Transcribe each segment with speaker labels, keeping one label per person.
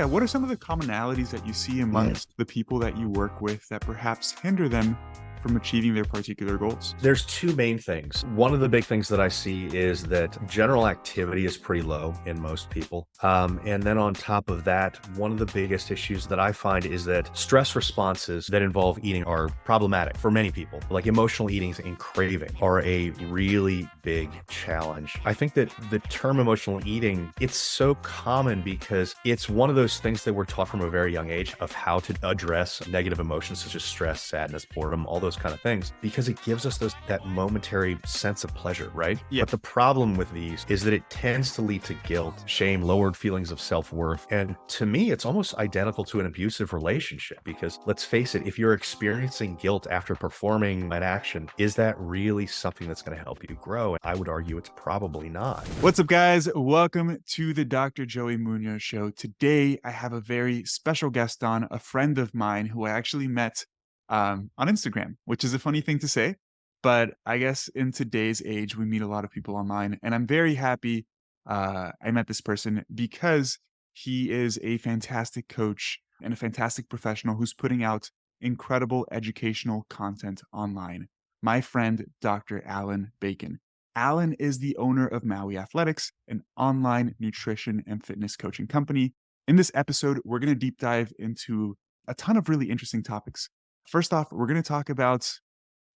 Speaker 1: Yeah, what are some of the commonalities that you see amongst the people that you work with that perhaps hinder them from achieving their particular goals?
Speaker 2: There's two main things. One of the big things that I see is that general activity is pretty low in most people. And then on top of that, one of the biggest issues that I find is that stress responses that involve eating are problematic for many people. Like emotional eating and craving are a really big challenge. I think that the term emotional eating, it's so common because it's one of those things that we're taught from a very young age of how to address negative emotions such as stress, sadness, boredom, all those kind of things, because it gives us that momentary sense of pleasure, right?
Speaker 1: Yeah.
Speaker 2: But the problem with these is that it tends to lead to guilt, shame, lowered feelings of self-worth. And to me, it's almost identical to an abusive relationship because let's face it, if you're experiencing guilt after performing an action, is that really something that's going to help you grow? And I would argue it's probably not.
Speaker 1: What's up, guys? Welcome to the Dr. Joey Munoz Show. Today, I have a very special guest on, a friend of mine who I actually met on Instagram, which is a funny thing to say. But I guess in today's age, we meet a lot of people online. And I'm very happy I met this person because he is a fantastic coach and a fantastic professional who's putting out incredible educational content online. My friend, Dr. Allan Bacon. Allan is the owner of Maui Athletics, an online nutrition and fitness coaching company. In this episode, we're going to deep dive into a ton of really interesting topics. First off, we're going to talk about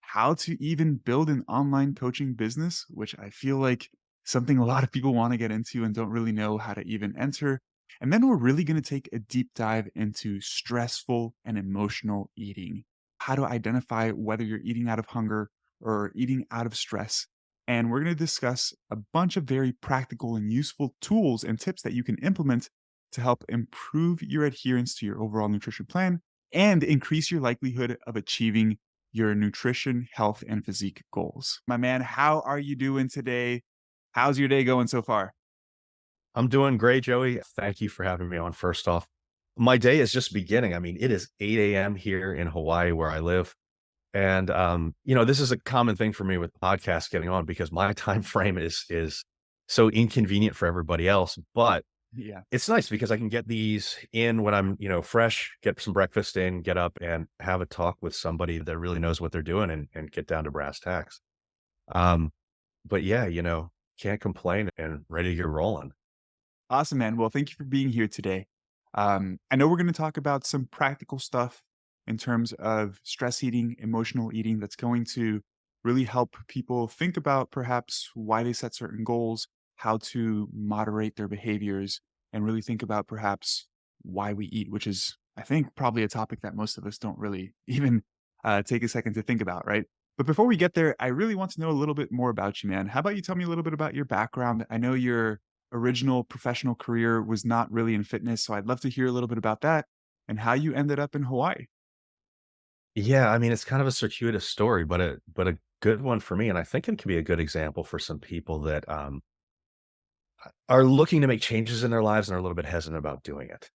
Speaker 1: how to even build an online coaching business, which I feel like something a lot of people want to get into and don't really know how to even enter. And then we're really going to take a deep dive into stressful and emotional eating, how to identify whether you're eating out of hunger or eating out of stress. And we're going to discuss a bunch of very practical and useful tools and tips that you can implement to help improve your adherence to your overall nutrition plan and increase your likelihood of achieving your nutrition, health, and physique goals. My man, how are you doing today? How's your day going so far?
Speaker 2: I'm doing great, Joey. Thank you for having me on. First off, my day is just beginning. I mean, it is 8 a.m. here in Hawaii where I live. And this is a common thing for me with podcasts getting on because my time frame is so inconvenient for everybody else. But
Speaker 1: Yeah.
Speaker 2: it's nice because I can get these in when I'm, fresh, get some breakfast in, get up and have a talk with somebody that really knows what they're doing and get down to brass tacks. Um, but yeah, can't complain and ready to get rolling.
Speaker 1: Awesome, man. Well, thank you for being here today. I know we're going to talk about some practical stuff in terms of stress eating, emotional eating that's going to really help people think about perhaps why they set certain goals, how to moderate their behaviors, and really think about perhaps why we eat, which is, I think, probably a topic that most of us don't really even take a second to think about, right? But before we get there, I really want to know a little bit more about you, man. How about you tell me a little bit about your background? I know your original professional career was not really in fitness, so I'd love to hear a little bit about that and how you ended up in Hawaii.
Speaker 2: Yeah, I mean, it's kind of a circuitous story, but a good one for me. And I think it can be a good example for some people that are looking to make changes in their lives and are a little bit hesitant about doing it.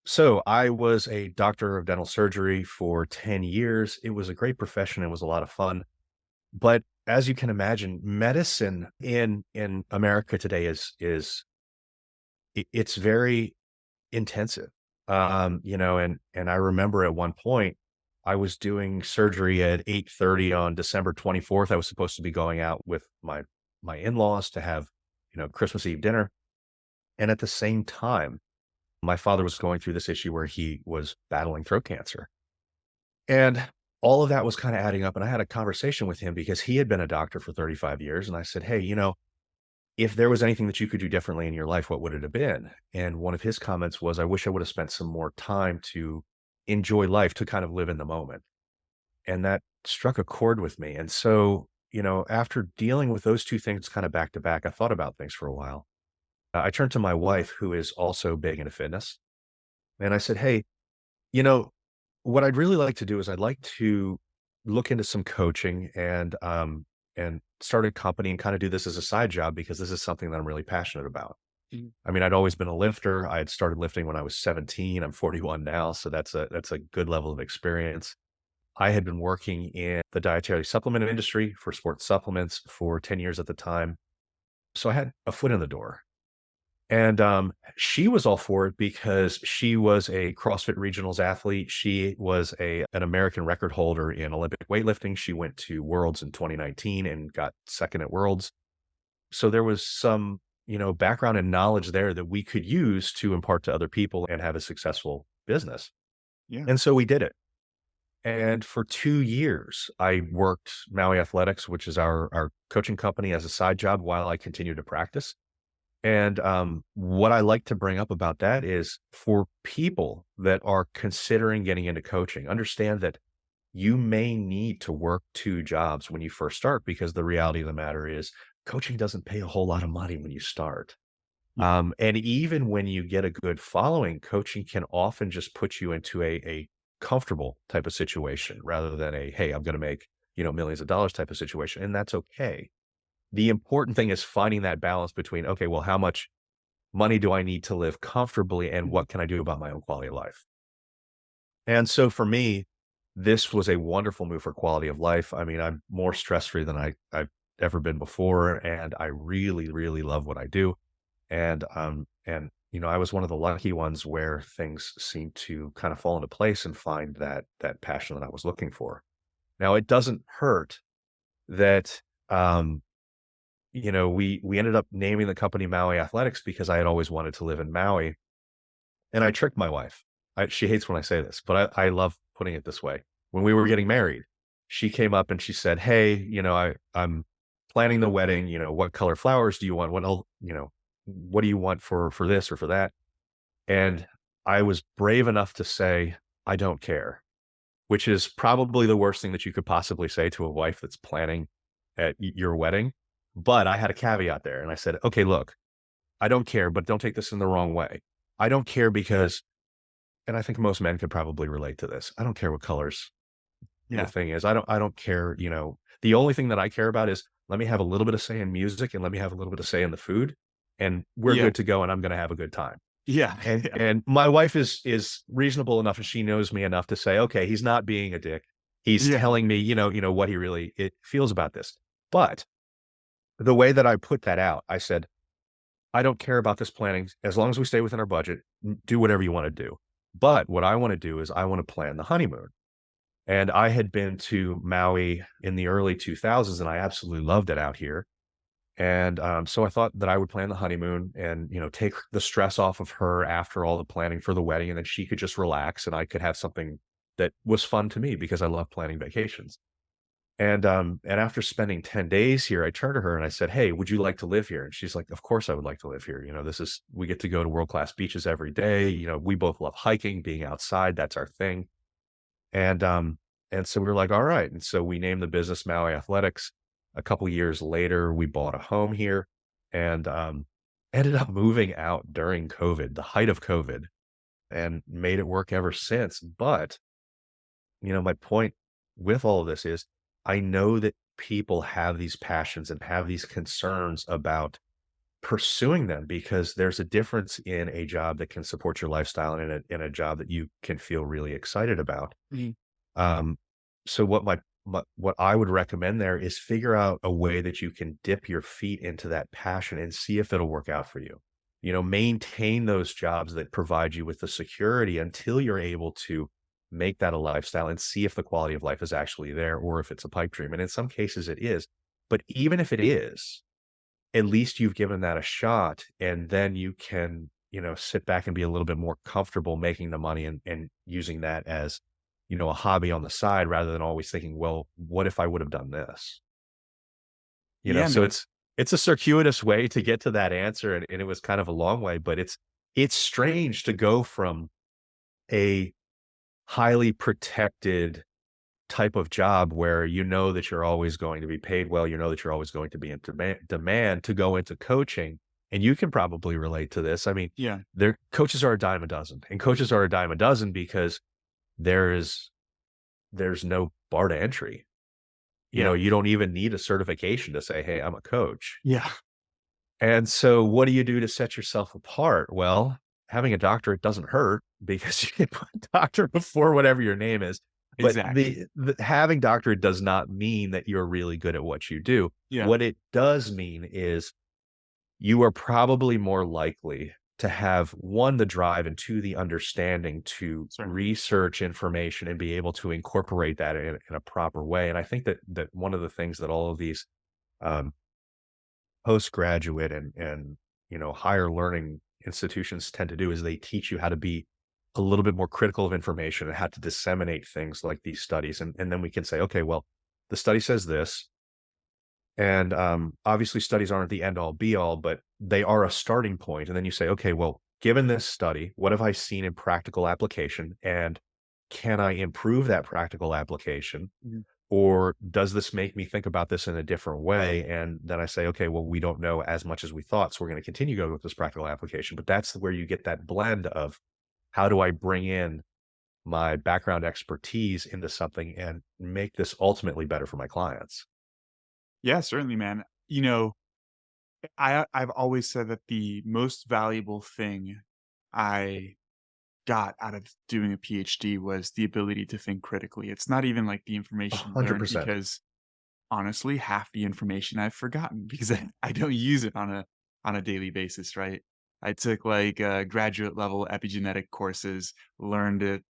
Speaker 2: So I was a doctor of dental surgery for 10 years. It was a great profession. It was a lot of fun. But as you can imagine, medicine in America today it's very intensive. And I remember at one point I was doing surgery at 8:30 on December 24th. I was supposed to be going out with my in-laws to have, Christmas Eve dinner. And at the same time, my father was going through this issue where he was battling throat cancer. And all of that was kind of adding up. And I had a conversation with him because he had been a doctor for 35 years. And I said, hey, if there was anything that you could do differently in your life, what would it have been? And one of his comments was, I wish I would have spent some more time to enjoy life, to kind of live in the moment. And that struck a chord with me. And so, after dealing with those two things kind of back to back, I thought about things for a while. I turned to my wife, who is also big into fitness. And I said, hey, you know, what I'd really like to do is I'd like to look into some coaching and start a company and kind of do this as a side job because this is something that I'm really passionate about.
Speaker 1: Mm.
Speaker 2: I mean, I'd always been a lifter. I had started lifting when I was 17. I'm 41 now, so that's a good level of experience. I had been working in the dietary supplement industry for sports supplements for 10 years at the time. So I had a foot in the door. And she was all for it because she was a CrossFit Regionals athlete. She was an American record holder in Olympic weightlifting. She went to Worlds in 2019 and got second at Worlds. So there was some, background and knowledge there that we could use to impart to other people and have a successful business.
Speaker 1: Yeah.
Speaker 2: And so we did it. And for 2 years, I worked Maui Athletics, which is our coaching company, as a side job while I continued to practice. And what I like to bring up about that is for people that are considering getting into coaching, understand that you may need to work two jobs when you first start, because the reality of the matter is coaching doesn't pay a whole lot of money when you start.
Speaker 1: Yeah.
Speaker 2: And even when you get a good following, coaching can often just put you into a comfortable type of situation rather than a, hey, I'm going to make, millions of dollars type of situation. And that's okay. The important thing is finding that balance between, okay, well, how much money do I need to live comfortably and
Speaker 1: Mhm.
Speaker 2: what can I do about my own quality of life? And so for me, this was a wonderful move for quality of life. I mean, I'm more stress free than I've ever been before. And I really, really love what I do. And I was one of the lucky ones where things seemed to kind of fall into place and find that passion that I was looking for. Now, it doesn't hurt that um, we ended up naming the company Maui Athletics because I had always wanted to live in Maui, and I tricked my wife. She hates when I say this, but I love putting it this way. When we were getting married, she came up and she said, "Hey, I'm planning the wedding. What color flowers do you want? What do you want for this or for that?" And I was brave enough to say, "I don't care," which is probably the worst thing that you could possibly say to a wife that's planning at your wedding. But I had a caveat there and I said, okay, look, I don't care, but don't take this in the wrong way. I don't care because, and I think most men could probably relate to this. I don't care what colors the
Speaker 1: Yeah.
Speaker 2: thing is. I don't care. The only thing that I care about is let me have a little bit of say in music and let me have a little bit of say in the food, and we're
Speaker 1: Yeah.
Speaker 2: good to go. And I'm going to have a good time.
Speaker 1: Yeah.
Speaker 2: And
Speaker 1: Yeah.
Speaker 2: and my wife is reasonable enough and she knows me enough to say, "Okay, he's not being a dick. He's
Speaker 1: Yeah.
Speaker 2: telling me, what he really it feels about this." But the way that I put that out, I said, "I don't care about this planning as long as we stay within our budget. Do whatever you wanna do. But what I wanna do is I wanna plan the honeymoon." And I had been to Maui in the early 2000s, and I absolutely loved it out here. And, so I thought that I would plan the honeymoon and, take the stress off of her after all the planning for the wedding, and then she could just relax and I could have something that was fun to me because I love planning vacations. And after spending 10 days here, I turned to her and I said, "Hey, would you like to live here?" And she's like, "Of course I would like to live here. We get to go to world-class beaches every day. We both love hiking, being outside. That's our thing." And, and so we were like, all right. And so we named the business Maui Athletics. A couple years later, we bought a home here and ended up moving out during COVID, the height of COVID, and made it work ever since. But, my point with all of this is I know that people have these passions and have these concerns about pursuing them because there's a difference in a job that can support your lifestyle and in a job that you can feel really excited about.
Speaker 1: Mhm.
Speaker 2: Um, so what I would recommend there is figure out a way that you can dip your feet into that passion and see if it'll work out for you. Maintain those jobs that provide you with the security until you're able to make that a lifestyle and see if the quality of life is actually there or if it's a pipe dream. And in some cases it is. But even if it is, at least you've given that a shot and then you can, sit back and be a little bit more comfortable making the money and using that as, a hobby on the side rather than always thinking, well, what if I would have done this?
Speaker 1: Yeah,
Speaker 2: So
Speaker 1: man.
Speaker 2: it's a circuitous way to get to that answer. And it was kind of a long way, but it's strange to go from a highly protected type of job where you know that you're always going to be paid well, you know that you're always going to be in demand to go into coaching. And you can probably relate to this. I mean,
Speaker 1: Yeah.
Speaker 2: their coaches are a dime a dozen, and coaches are a dime a dozen because there is there's no bar to entry.
Speaker 1: Yeah.
Speaker 2: You don't even need a certification to say, "Hey, I'm a coach."
Speaker 1: Yeah.
Speaker 2: And so what do you do to set yourself apart? Well, having a doctorate doesn't hurt because you can put doctor before whatever your name is. But
Speaker 1: Exactly.
Speaker 2: the having doctorate does not mean that you're really good at what you do.
Speaker 1: Yeah.
Speaker 2: What it does mean is you are probably more likely to have, 1, the drive, and 2, the understanding to
Speaker 1: Certainly.
Speaker 2: research information and be able to incorporate that in a proper way. And I think that one of the things that all of these um, postgraduate and higher learning institutions tend to do is they teach you how to be a little bit more critical of information and how to disseminate things like these studies. And then we can say, okay, well, the study says this, and obviously studies aren't the end all be all, but they are a starting point. And then you say, okay, well, given this study, what have I seen in practical application? And can I improve that practical application?
Speaker 1: Mhm.
Speaker 2: Or does this make me think about this in a different way? And then I say, okay, well, we don't know as much as we thought. So we're going to continue going with this practical application. But that's where you get that blend of how do I bring in my background expertise into something and make this ultimately better for my clients?
Speaker 1: Yeah, certainly, man. I've always said that the most valuable thing I got out of doing a PhD was the ability to think critically. It's not even like the
Speaker 2: A
Speaker 1: information
Speaker 2: hundred
Speaker 1: learned
Speaker 2: percent.
Speaker 1: because honestly, half the information I've forgotten because I don't use it on a daily basis, right? I took like graduate level epigenetic courses, learned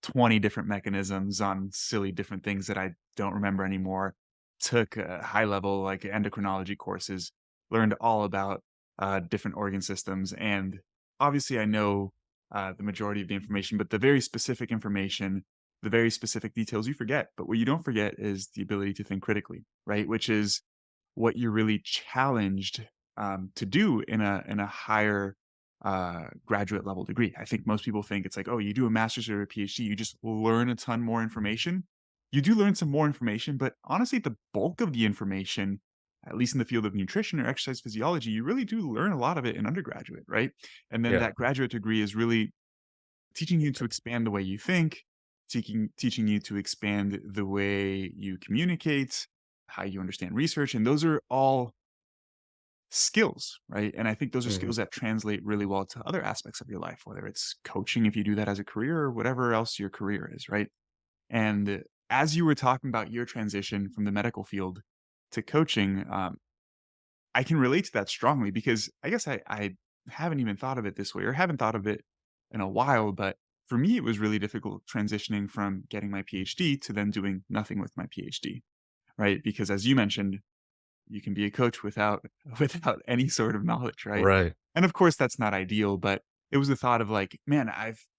Speaker 1: 20 different mechanisms on silly different things that I don't remember anymore. Took high level like endocrinology courses, learned all about different organ systems. And obviously, I know the majority of the information, but the very specific information, the very specific details you forget. But what you don't forget is the ability to think critically, right? Which is what you're really challenged to do in a higher graduate level degree. I think most people think it's like, oh, you do a master's or a PhD, you just learn a ton more information. You do learn some more information, but honestly, the bulk of the information, at least in the field of nutrition or exercise physiology, you really do learn a lot of it in undergraduate, right? And then
Speaker 2: Yeah.
Speaker 1: that graduate degree is really teaching you to expand the way you think, teaching you to expand the way you communicate, how you understand research, and those are all skills, right? And I think those are
Speaker 2: Mhm.
Speaker 1: skills that translate really well to other aspects of your life, whether it's coaching, if you do that as a career, or whatever else your career is, right? And as you were talking about your transition from the medical field to coaching, I can relate to that strongly because I guess I haven't even thought of it this way or haven't thought of it in a while. But for me, it was really difficult transitioning from getting my PhD to then doing nothing with my PhD, right? Because as you mentioned, you can be a coach without without any sort of knowledge, right?
Speaker 2: Right.
Speaker 1: And of course, that's not ideal, but it was the thought of like, man,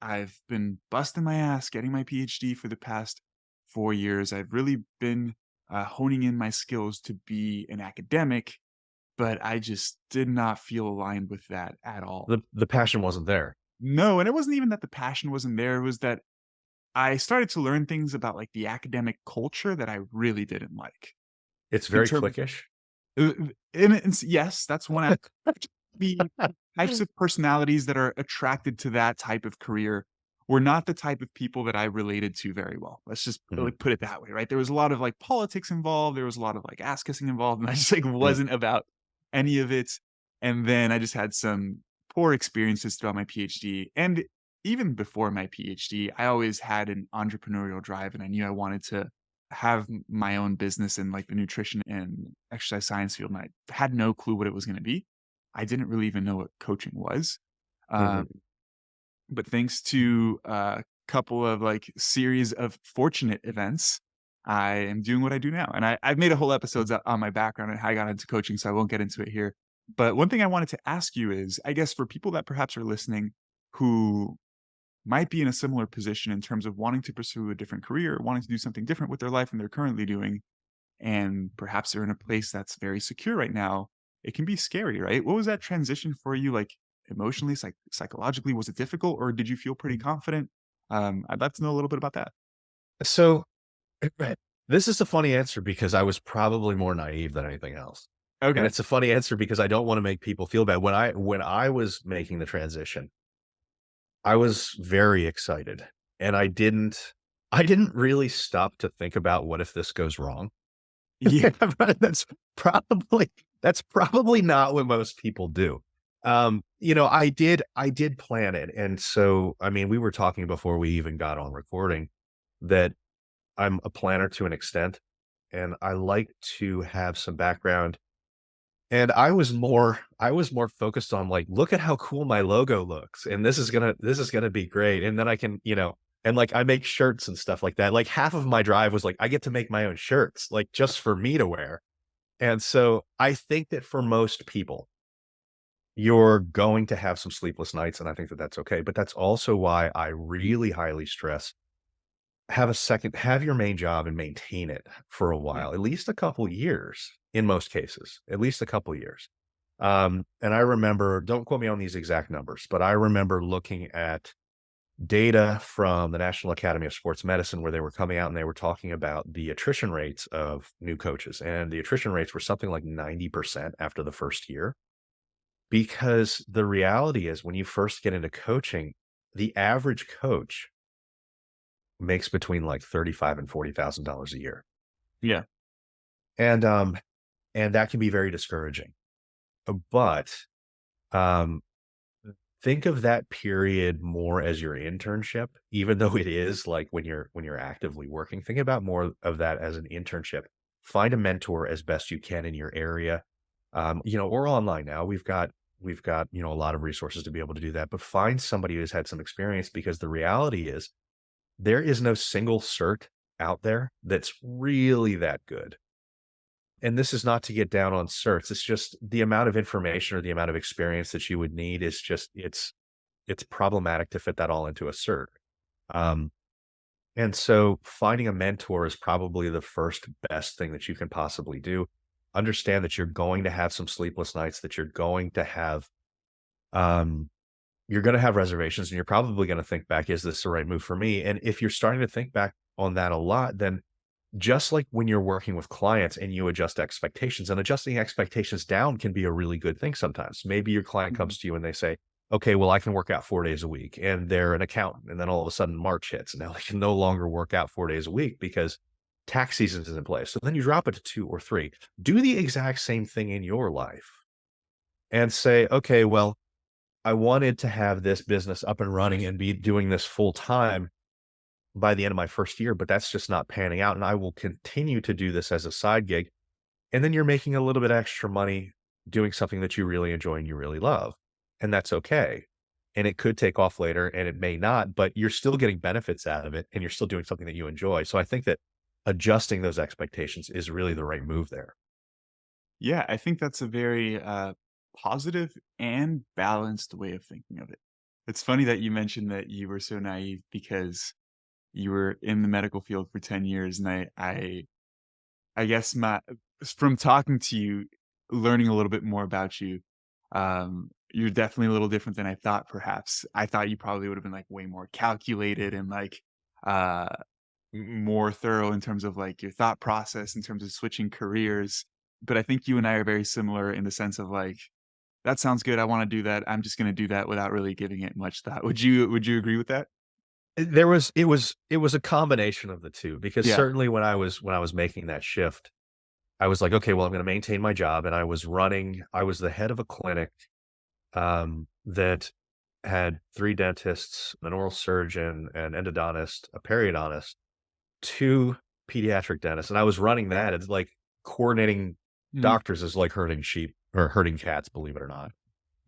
Speaker 1: I've been busting my ass getting my PhD for the past 4 years. I've really been honing in my skills to be an academic, but I just did not feel aligned with that at all.
Speaker 2: The passion wasn't there.
Speaker 1: No, and it wasn't even that the passion wasn't there. It was that I started to learn things about like the academic culture that I really didn't like
Speaker 2: It's
Speaker 1: in
Speaker 2: very
Speaker 1: terms
Speaker 2: cliquish.
Speaker 1: and yes, that's one aspect. The types of personalities that are attracted to that type of career were not the type of people that I related to very well. Let's just,
Speaker 2: Mhm.
Speaker 1: like, put it that way, right? There was a lot of, like, politics involved, there was a lot of, like, ass kissing involved, and I just, like,
Speaker 2: Mm.
Speaker 1: wasn't about any of it, and then I just had some poor experiences throughout my PhD, and even before my PhD, I always had an entrepreneurial drive, and I knew I wanted to have my own business in like the nutrition and exercise science field, and I had no clue what it was going to be. I didn't really even know what coaching was. Um,
Speaker 2: Mhm.
Speaker 1: but thanks to a couple of like series of fortunate events, I am doing what I do now. And I've made a whole episodes on my background and how I got into coaching, so I won't get into it here. But one thing I wanted to ask you is, I guess for people that perhaps are listening who might be in a similar position in terms of wanting to pursue a different career, wanting to do something different with their life than they're currently doing, and perhaps they're in a place that's very secure right now, it can be scary, right? What was that transition for you, like emotionally, psychologically? Was it difficult, or did you feel pretty confident? I'd love to know a little bit about that.
Speaker 2: So, right, this is a funny answer because I was probably more naive than anything else. And
Speaker 1: Okay.
Speaker 2: it's a funny answer because I don't wanna make people feel bad. When I was making the transition, I was very excited, and I didn't really stop to think about what if this goes wrong.
Speaker 1: Yeah.
Speaker 2: That's probably that's probably not what most people do. I did plan it, and so, I mean, we were talking before we even got on recording that I'm a planner to an extent, and I like to have some background And I was more focused on like, look at how cool my logo looks. And this is gonna be great. And then I can, and like I make shirts and stuff like that. Like half of my drive was like, I get to make my own shirts, like just for me to wear. And so I think that for most people, you're going to have some sleepless nights. And I think that that's okay. But that's also why I really highly stress have your main job and maintain it for a
Speaker 1: Yeah.
Speaker 2: while, at least a couple years in most cases, at least a couple years. And I remember, don't quote me on these exact numbers, but I remember looking at data from the National Academy of Sports Medicine where they were coming out and they were talking about the attrition rates of new coaches. And the attrition rates were something like 90% after the first year. Because the reality is when you first get into coaching, the average coach makes between like 35 and $40,000 a year.
Speaker 1: Yeah.
Speaker 2: And and that can be very discouraging. But um think of that period more as your internship, even though it is like when you're actively working. Think about more of that as an internship. Find a mentor as best you can in your area. We're online now. We've got, a lot of resources to be able to do that, but find somebody who's had some experience because the reality is there is no single cert out there that's really that good. And this is not to get down on certs. It's just the amount of information or the amount of experience that you would need is just it's problematic to fit that all into a cert. Um, and so finding a mentor is probably the first best thing that you can possibly do. Understand that you're going to have some sleepless nights, that um, you're going to have reservations, and you're probably going to think back, is this the right move for me? And if you're starting to think back on that a lot, then just like when you're working with clients and you adjust expectations, and adjusting expectations down can be a really good thing sometimes. Maybe your client
Speaker 1: Mhm.
Speaker 2: comes to you and they say, okay, well, I can work out 4 days a week, and they're an accountant. And then all of a sudden March hits and now they can no longer work out 4 days a week because tax season is in place. So then you drop it to 2 or 3. Do the exact same thing in your life and say, okay, well, I wanted to have this business up and running and be doing this full time by the end of my first year, but that's just not panning out. And I will continue to do this as a side gig. And then you're making a little bit extra money doing something that you really enjoy and you really love. And that's okay. And it could take off later and it may not, but you're still getting benefits out of it and you're still doing something that you enjoy. So I think that adjusting those expectations is really the right move there.
Speaker 1: Yeah, I think that's a very, positive and balanced way of thinking of it. It's funny that you mentioned that you were so naive because you were in the medical field for 10 years, and I guess my from talking to you, learning a little bit more about you, you're definitely a little different than I thought perhaps. I thought you probably would have been, like, way more calculated and, like, uh, more thorough in terms of, like, your thought process in terms of switching careers, but I think you and I are very similar in the sense of, like, "That sounds good, I wanna do that, I'm just gonna do that without really giving it much thought." Would you agree with that?
Speaker 2: It was a combination of the two because
Speaker 1: Yeah.
Speaker 2: certainly when I was making that shift, I was like, okay, well, I'm going to maintain my job. And I was the head of a clinic that had 3 dentists, an oral surgeon, an endodontist, a periodontist, 2 pediatric dentists. And I was running that. It's like coordinating
Speaker 1: Mhm.
Speaker 2: doctors is like herding sheep or herding cats, believe it or not.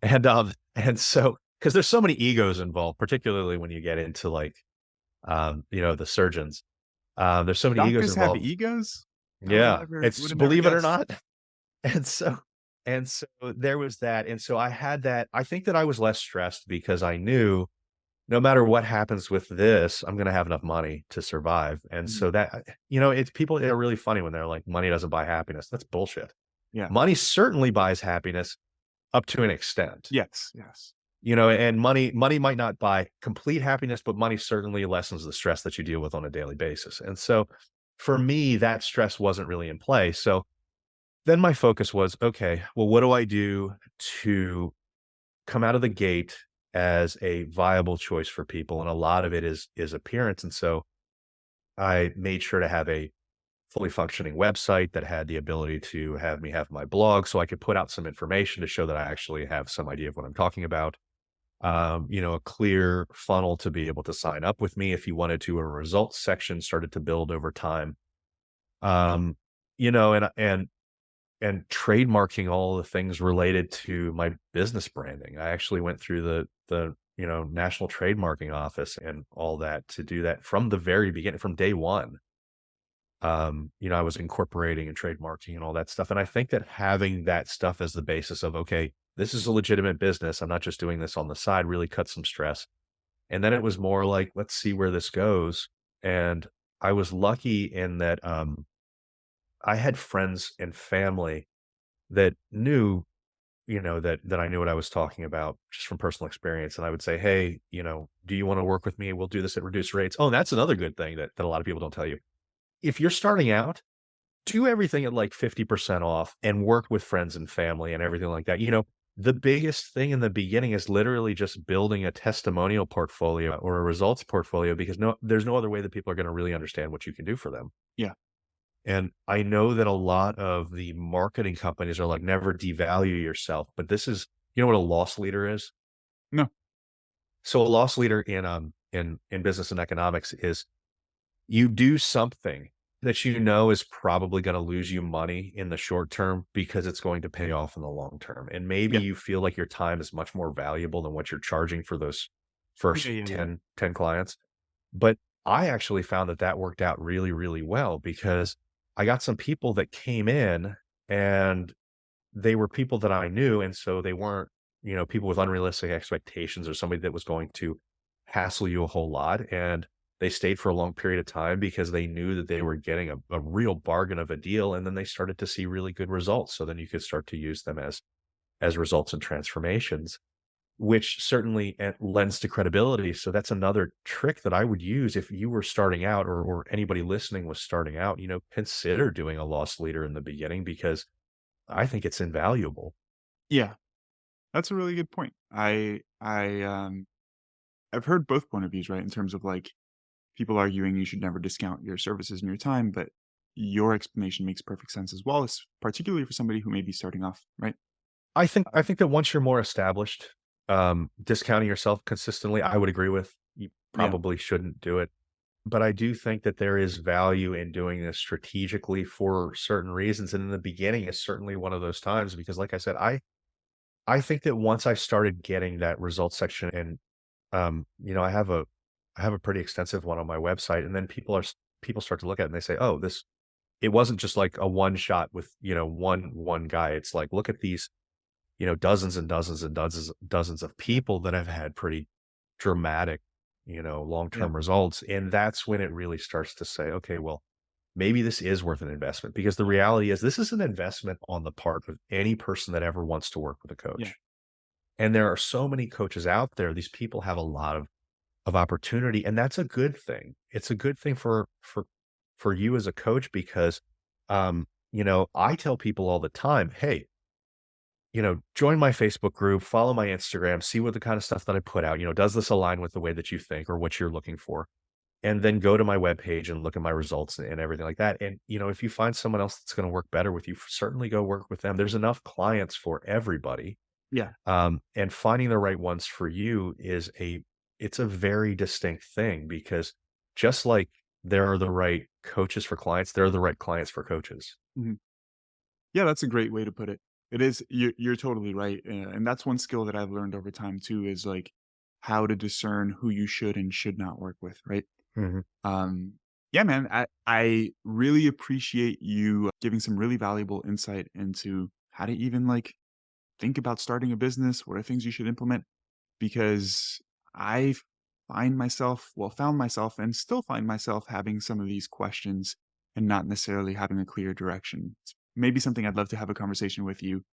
Speaker 2: And so, because there's so many egos involved, particularly when you get into like, the surgeons, there's so many egos
Speaker 1: Doctors have
Speaker 2: involved.
Speaker 1: egos? I
Speaker 2: Yeah,
Speaker 1: would
Speaker 2: it's
Speaker 1: have never
Speaker 2: believe it or
Speaker 1: guessed.
Speaker 2: not. And so and so there was that, and so I had that. I think that I was less stressed because I knew no matter what happens with this, I'm gonna have enough money to survive, and
Speaker 1: Mhm.
Speaker 2: so that it's people are really funny when they're like, "Money doesn't buy happiness." That's bullshit.
Speaker 1: Yeah.
Speaker 2: Money certainly buys happiness up to an extent,
Speaker 1: Yes, yes.
Speaker 2: and money might not buy complete happiness, but money certainly lessens the stress that you deal with on a daily basis, and so, for me, that stress wasn't really in play, so then my focus was, okay, well, what do I do to come out of the gate as a viable choice for people? And a lot of it is appearance. And so I made sure to have a fully functioning website that had the ability to have me have my blog so I could put out some information to show that I actually have some idea of what I'm talking about. A clear funnel to be able to sign up with me if you wanted to. A results section started to build over time. Um, and and trademarking all the things related to my business branding. I actually went through the national trademarking office and all that to do that from the very beginning, from day one. I was incorporating and trademarking and all that stuff. And I think that having that stuff as the basis of, okay, this is a legitimate business. I'm not just doing this on the side, really cut some stress. And then it was more like, let's see where this goes. And I was lucky in that I had friends and family that knew, that I knew what I was talking about just from personal experience. And I would say, hey, do you want to work with me? We'll do this at reduced rates. Oh, and that's another good thing that a lot of people don't tell you. If you're starting out, do everything at like 50% off and work with friends and family and everything like that. The biggest thing in the beginning is literally just building a testimonial portfolio or a results portfolio because there's no other way that people are going to really understand what you can do for them.
Speaker 1: Yeah.
Speaker 2: And I know that a lot of the marketing companies are like, never devalue yourself, but this is, you know what a loss leader is?
Speaker 1: No.
Speaker 2: So a loss leader in business and economics is you do something that you know is probably going to lose you money in the short term because it's going to pay off in the long term. And maybe
Speaker 1: Yeah.
Speaker 2: you feel like your time is much more valuable than what you're charging for those
Speaker 1: Yeah,
Speaker 2: first
Speaker 1: yeah, yeah.
Speaker 2: ten clients. But I actually found that that worked out really, really well because I got some people that came in and they were people that I knew. And so they weren't, people with unrealistic expectations or somebody that was going to hassle you a whole lot. And they stayed for a long period of time because they knew that they were getting a real bargain of a deal. And then they started to see really good results. So then you could start to use them as results and transformations, which certainly lends to credibility. So that's another trick that I would use if you were starting out or anybody listening was starting out, consider doing a loss leader in the beginning because I think it's invaluable.
Speaker 1: Yeah. That's a really good point. I've heard both point of views, right? In terms of like people arguing you should never discount your services and your time, but your explanation makes perfect sense as well, as particularly for somebody who may be starting off, right?
Speaker 2: I think that once you're more established, discounting yourself consistently, I would agree with. You
Speaker 1: Yeah.
Speaker 2: probably shouldn't do it. But I do think that there is value in doing this strategically for certain reasons. And in the beginning is certainly one of those times because like I said, I think that once I started getting that results section and I have a pretty extensive one on my website, and then people start to look at it and they say, "Oh, this it wasn't just like a one shot with, one guy. It's like, look at these, dozens and dozens and dozens of
Speaker 1: Yeah.
Speaker 2: people that have had pretty dramatic,
Speaker 1: Yeah.
Speaker 2: long-term results." And that's when it really starts to say, okay, well, maybe this is worth an investment because the reality is this is an investment on the part of any person that ever wants to work with a
Speaker 1: Yeah.
Speaker 2: coach. And there are so many coaches out there. These people have a lot of opportunity, and that's a good thing. It's a good thing for you as a coach because, I tell people all the time, "Hey, join my Facebook group, follow my Instagram, see what the kind of stuff that I put out, does this align with the way that you think or what you're looking for?" And then go to my webpage and look at my results and everything like that. And, if you find someone else that's gonna work better with you, certainly go work with them. There's enough clients for everybody.
Speaker 1: Yeah.
Speaker 2: And finding the right ones for you it's a very distinct thing because just like there are the right coaches for clients, there are the right clients for coaches.
Speaker 1: Mhm. Yeah, that's a great way to put it. It is you're totally right, and that's one skill that I've learned over time too is, like, how to discern who you should and should not work with, right?
Speaker 2: Mhm.
Speaker 1: Um, yeah, man, I really appreciate you giving some really valuable insight into how to even, like, think about starting a business, what are things you should implement, because I found myself and still find myself having some of these questions and not necessarily having a clear direction. It's maybe something I'd love to have a conversation with you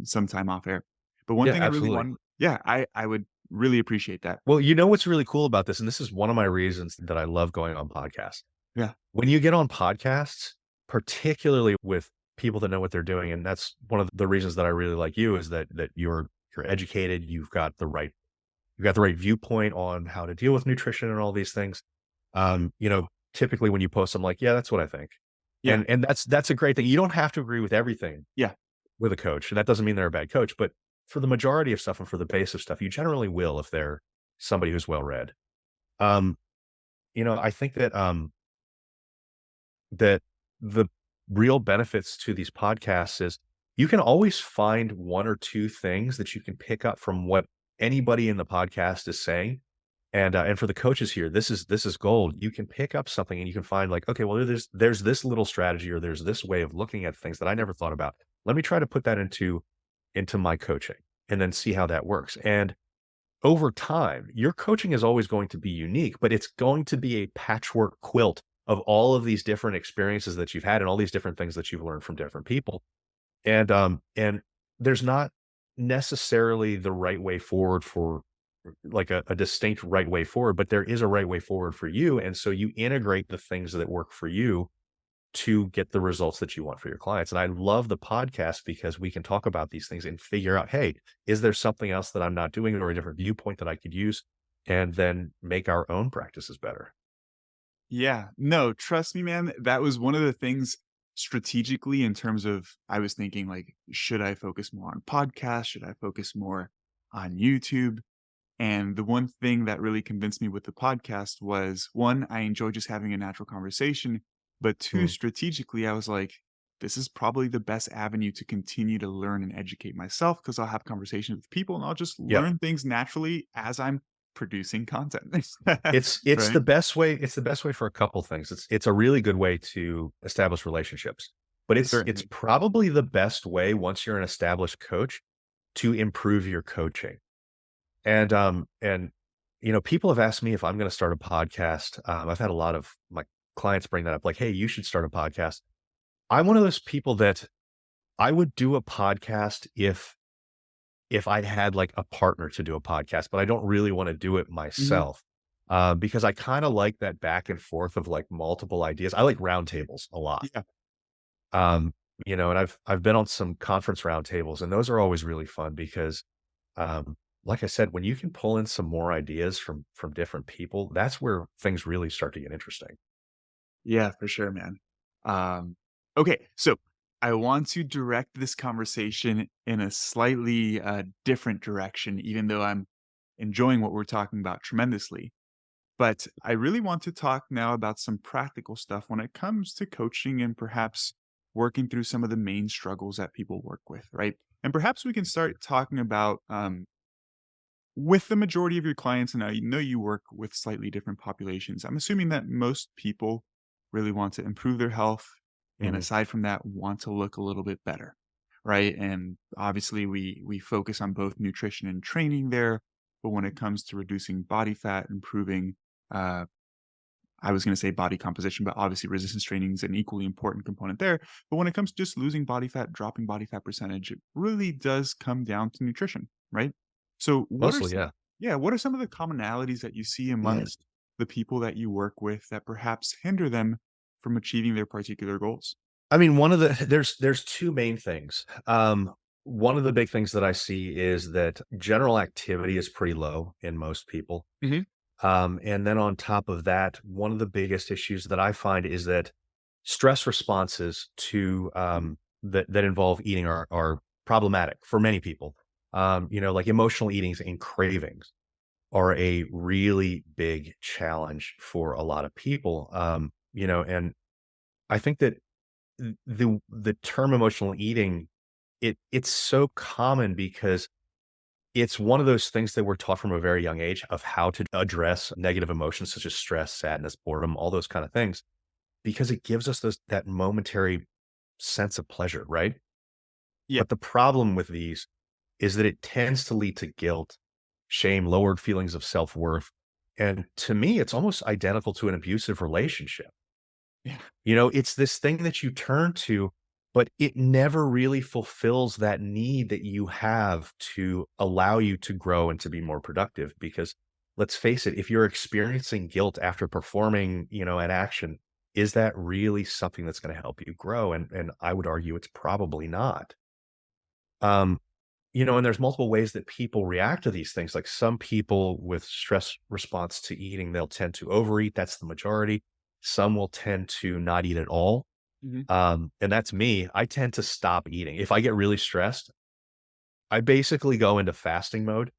Speaker 1: sometime off air. But one
Speaker 2: Yeah,
Speaker 1: thing I really
Speaker 2: absolutely.
Speaker 1: want, yeah, I would really appreciate that.
Speaker 2: Well, you know what's really cool about this, and this is one of my reasons that I love going on podcasts.
Speaker 1: Yeah,
Speaker 2: When you get on podcasts, particularly with people that know what they're doing, and that's one of the reasons that I really like you is that you're educated, you've got the right viewpoint on how to deal with nutrition and all these things. Typically when you post, I'm like, yeah, that's what I think.
Speaker 1: yeah,
Speaker 2: And that's a great thing. You don't have to agree with everything
Speaker 1: yeah,
Speaker 2: with a coach. And that doesn't mean they're a bad coach, but for the majority of stuff and for the base of stuff, you generally will if they're somebody who's well read. I think that the real benefits to these podcasts is you can always find one or two things that you can pick up from what anybody in the podcast is saying. And for the coaches here, this is gold. You can pick up something and you can find like, okay, well, there's this little strategy or there's this way of looking at things that I never thought about. Let me try to put that into my coaching and then see how that works. And over time, your coaching is always going to be unique, but it's going to be a patchwork quilt of all of these different experiences that you've had and all these different things that you've learned from different people. And there's not necessarily the right way forward for like a distinct right way forward, but there is a right way forward for you. And so you integrate the things that work for you to get the results that you want for your clients. And I love the podcast because we can talk about these things and figure out, hey, is there something else that I'm not doing or a different viewpoint that I could use? And then make our own practices better.
Speaker 1: Yeah. No, trust me, man. That was one of the things strategically in terms of I was thinking like, should I focus more on podcasts? Should I focus more on YouTube? And the one thing that really convinced me with the podcast was one, I enjoy just having a natural conversation. But two,
Speaker 2: Mm,
Speaker 1: strategically, I was like, this is probably the best avenue to continue to learn and educate myself because I'll have conversations with people and I'll just
Speaker 2: yep.
Speaker 1: learn things naturally as I'm producing content.
Speaker 2: It's
Speaker 1: Right?
Speaker 2: the best way for a couple things. It's a really good way to establish relationships, but it's
Speaker 1: Certainly.
Speaker 2: probably the best way once you're an established coach to improve your coaching. And people have asked me if I'm going to start a podcast. I've had a lot of my clients bring that up, like, "Hey, you should start a podcast." I'm one of those people that I would do a podcast if I had like a partner to do a podcast, but I don't really want to do it
Speaker 1: Mhm.
Speaker 2: myself. Because I kind of like that back and forth of like multiple ideas. I like roundtables a lot.
Speaker 1: Yeah.
Speaker 2: Um, and I've been on some conference roundtables, and those are always really fun because, like I said, when you can pull in some more ideas from different people, that's where things really start to get interesting.
Speaker 1: Yeah, for sure, man. Okay, so I want to direct this conversation in a slightly different direction, even though I'm enjoying what we're talking about tremendously. But I really want to talk now about some practical stuff when it comes to coaching and perhaps working through some of the main struggles that people work with, right? And perhaps we can start talking about with the majority of your clients, and I know you work with slightly different populations, I'm assuming that most people really want to improve their health, and
Speaker 2: Mhm.
Speaker 1: aside from that, want to look a little bit better, right? And obviously, we focus on both nutrition and training there, but when it comes to reducing body fat, improving, uh, I was going to say body composition, but obviously resistance training is an equally important component there. But when it comes to just losing body fat, dropping body fat percentage, it really does come down to nutrition, right? So what are
Speaker 2: Mostly,
Speaker 1: some,
Speaker 2: yeah.
Speaker 1: yeah, what are some of the commonalities that you see amongst the people that you work with that perhaps hinder them from achieving their particular goals?
Speaker 2: I mean, one of the there's two main things. One of the big things that I see is that general activity is pretty low in most people.
Speaker 1: Mhm.
Speaker 2: And then on top of that, one of the biggest issues that I find is that stress responses to that involve eating are problematic for many people. Like emotional eatings and cravings are a really big challenge for a lot of people. And I think that the term emotional eating, it's so common because it's one of those things that we're taught from a very young age of how to address negative emotions such as stress, sadness, boredom, all those kind of things, because it gives us that momentary sense of pleasure, right?
Speaker 1: Yeah.
Speaker 2: But the problem with these is that it tends to lead to guilt, shame, lowered feelings of self-worth. And to me, it's almost identical to an abusive relationship.
Speaker 1: Yeah.
Speaker 2: It's this thing that you turn to, but it never really fulfills that need that you have to allow you to grow and to be more productive. Because let's face it, if you're experiencing guilt after performing, an action, is that really something that's going to help you grow? And I would argue it's probably not. Um, and there's multiple ways that people react to these things. Like some people with stress response to eating, they'll tend to overeat. That's the majority. Some will tend to not eat at all.
Speaker 1: Mhm.
Speaker 2: And that's me. I tend to stop eating. If I get really stressed, I basically go into fasting mode,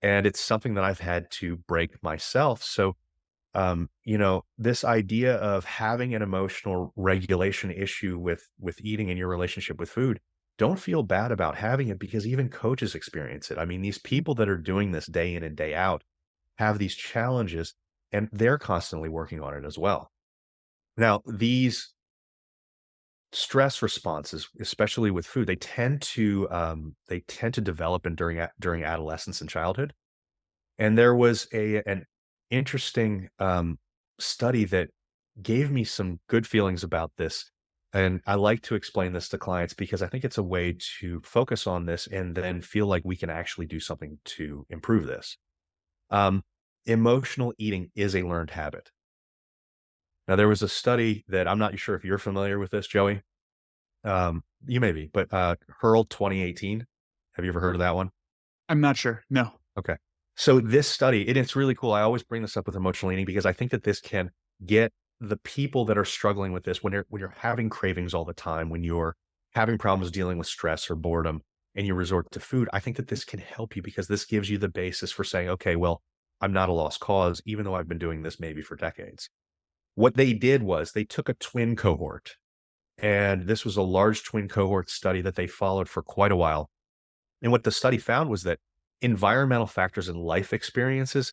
Speaker 2: and it's something that I've had to break myself. So, This idea of having an emotional regulation issue with eating in your relationship with food, don't feel bad about having it because even coaches experience it. I mean, these people that are doing this day in and day out have these challenges and they're constantly working on it as well. Now, these stress responses, especially with food, they tend to develop in during adolescence and childhood. And there was an interesting study that gave me some good feelings about this. And I like to explain this to clients because I think it's a way to focus on this and then feel like we can actually do something to improve this. Um, Emotional eating is a learned habit. Now, there was a study that I'm not sure if you're familiar with this, Joey. You may be, but Hurl 2018. Have you ever heard of that one?
Speaker 1: I'm not sure. No.
Speaker 2: Okay. So this study, and it's really cool. I always bring this up with emotional eating because I think that this can get the people that are struggling with this when you're having cravings all the time, when you're having problems dealing with stress or boredom and you resort to food. I think that this can help you because this gives you the basis for saying, okay, well, I'm not a lost cause, even though I've been doing this maybe for decades. What they did was they took a twin cohort, and this was a large twin cohort study that they followed for quite a while. And what the study found was that environmental factors and life experiences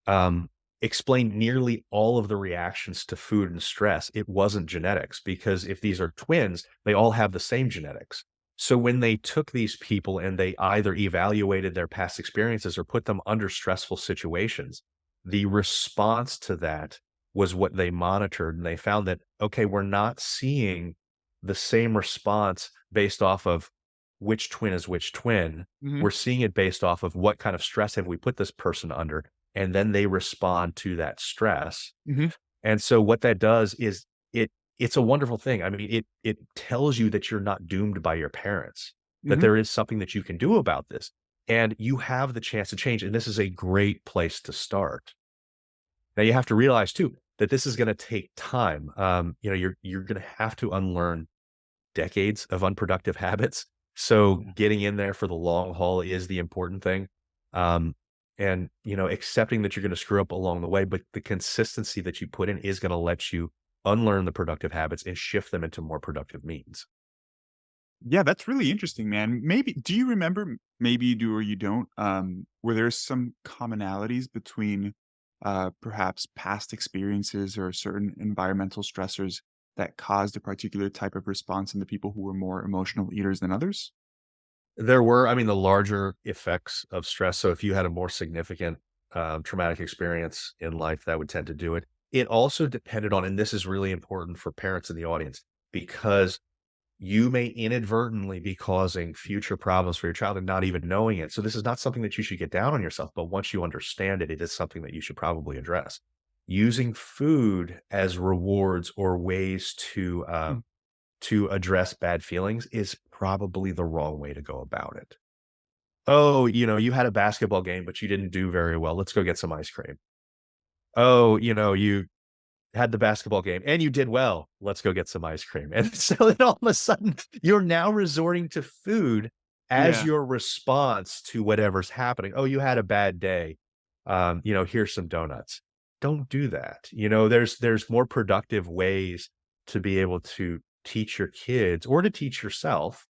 Speaker 2: um, explained nearly all of the reactions to food and stress. It wasn't genetics because if these are twins, they all have the same genetics. So when they took these people and they either evaluated their past experiences or put them under stressful situations, the response to that was what they monitored. And they found that, okay, we're not seeing the same response based off of which twin is which twin.
Speaker 1: Mhm.
Speaker 2: We're seeing it based off of what kind of stress have we put this person under, and then they respond to that stress.
Speaker 1: Mhm.
Speaker 2: And so what that does is it's a wonderful thing. I mean, it tells you that you're not doomed by your parents, that
Speaker 1: Mhm.
Speaker 2: there is something that you can do about this, and you have the chance to change, and this is a great place to start. Now you have to realize too that this is gonna take time. You're gonna have to unlearn decades of unproductive habits. So getting in there for the long haul is the important thing. Um, and accepting that you're going to screw up along the way, but the consistency that you put in is going to let you unlearn the productive habits and shift them into more productive means.
Speaker 1: Yeah, that's really interesting, man. Maybe do you remember, maybe you do or you don't, were there some commonalities between, perhaps past experiences or certain environmental stressors that caused a particular type of response in the people who were more emotional eaters than others?
Speaker 2: There were, I mean, the larger effects of stress. So if you had a more significant traumatic experience in life, that would tend to do it. It also depended on, and this is really important for parents in the audience, because you may inadvertently be causing future problems for your child and not even knowing it. So this is not something that you should get down on yourself, but once you understand it, it is something that you should probably address. Using food as rewards or ways
Speaker 1: Mm.
Speaker 2: to address bad feelings is probably the wrong way to go about it. Oh, you had a basketball game, but you didn't do very well. Let's go get some ice cream. Oh, you had the basketball game and you did well. Let's go get some ice cream. And so then all of a sudden, you're now resorting to food as
Speaker 1: Yeah.
Speaker 2: your response to whatever's happening. Oh, you had a bad day. Here's some donuts. Don't do that. There's more productive ways to be able to teach your kids or to teach yourself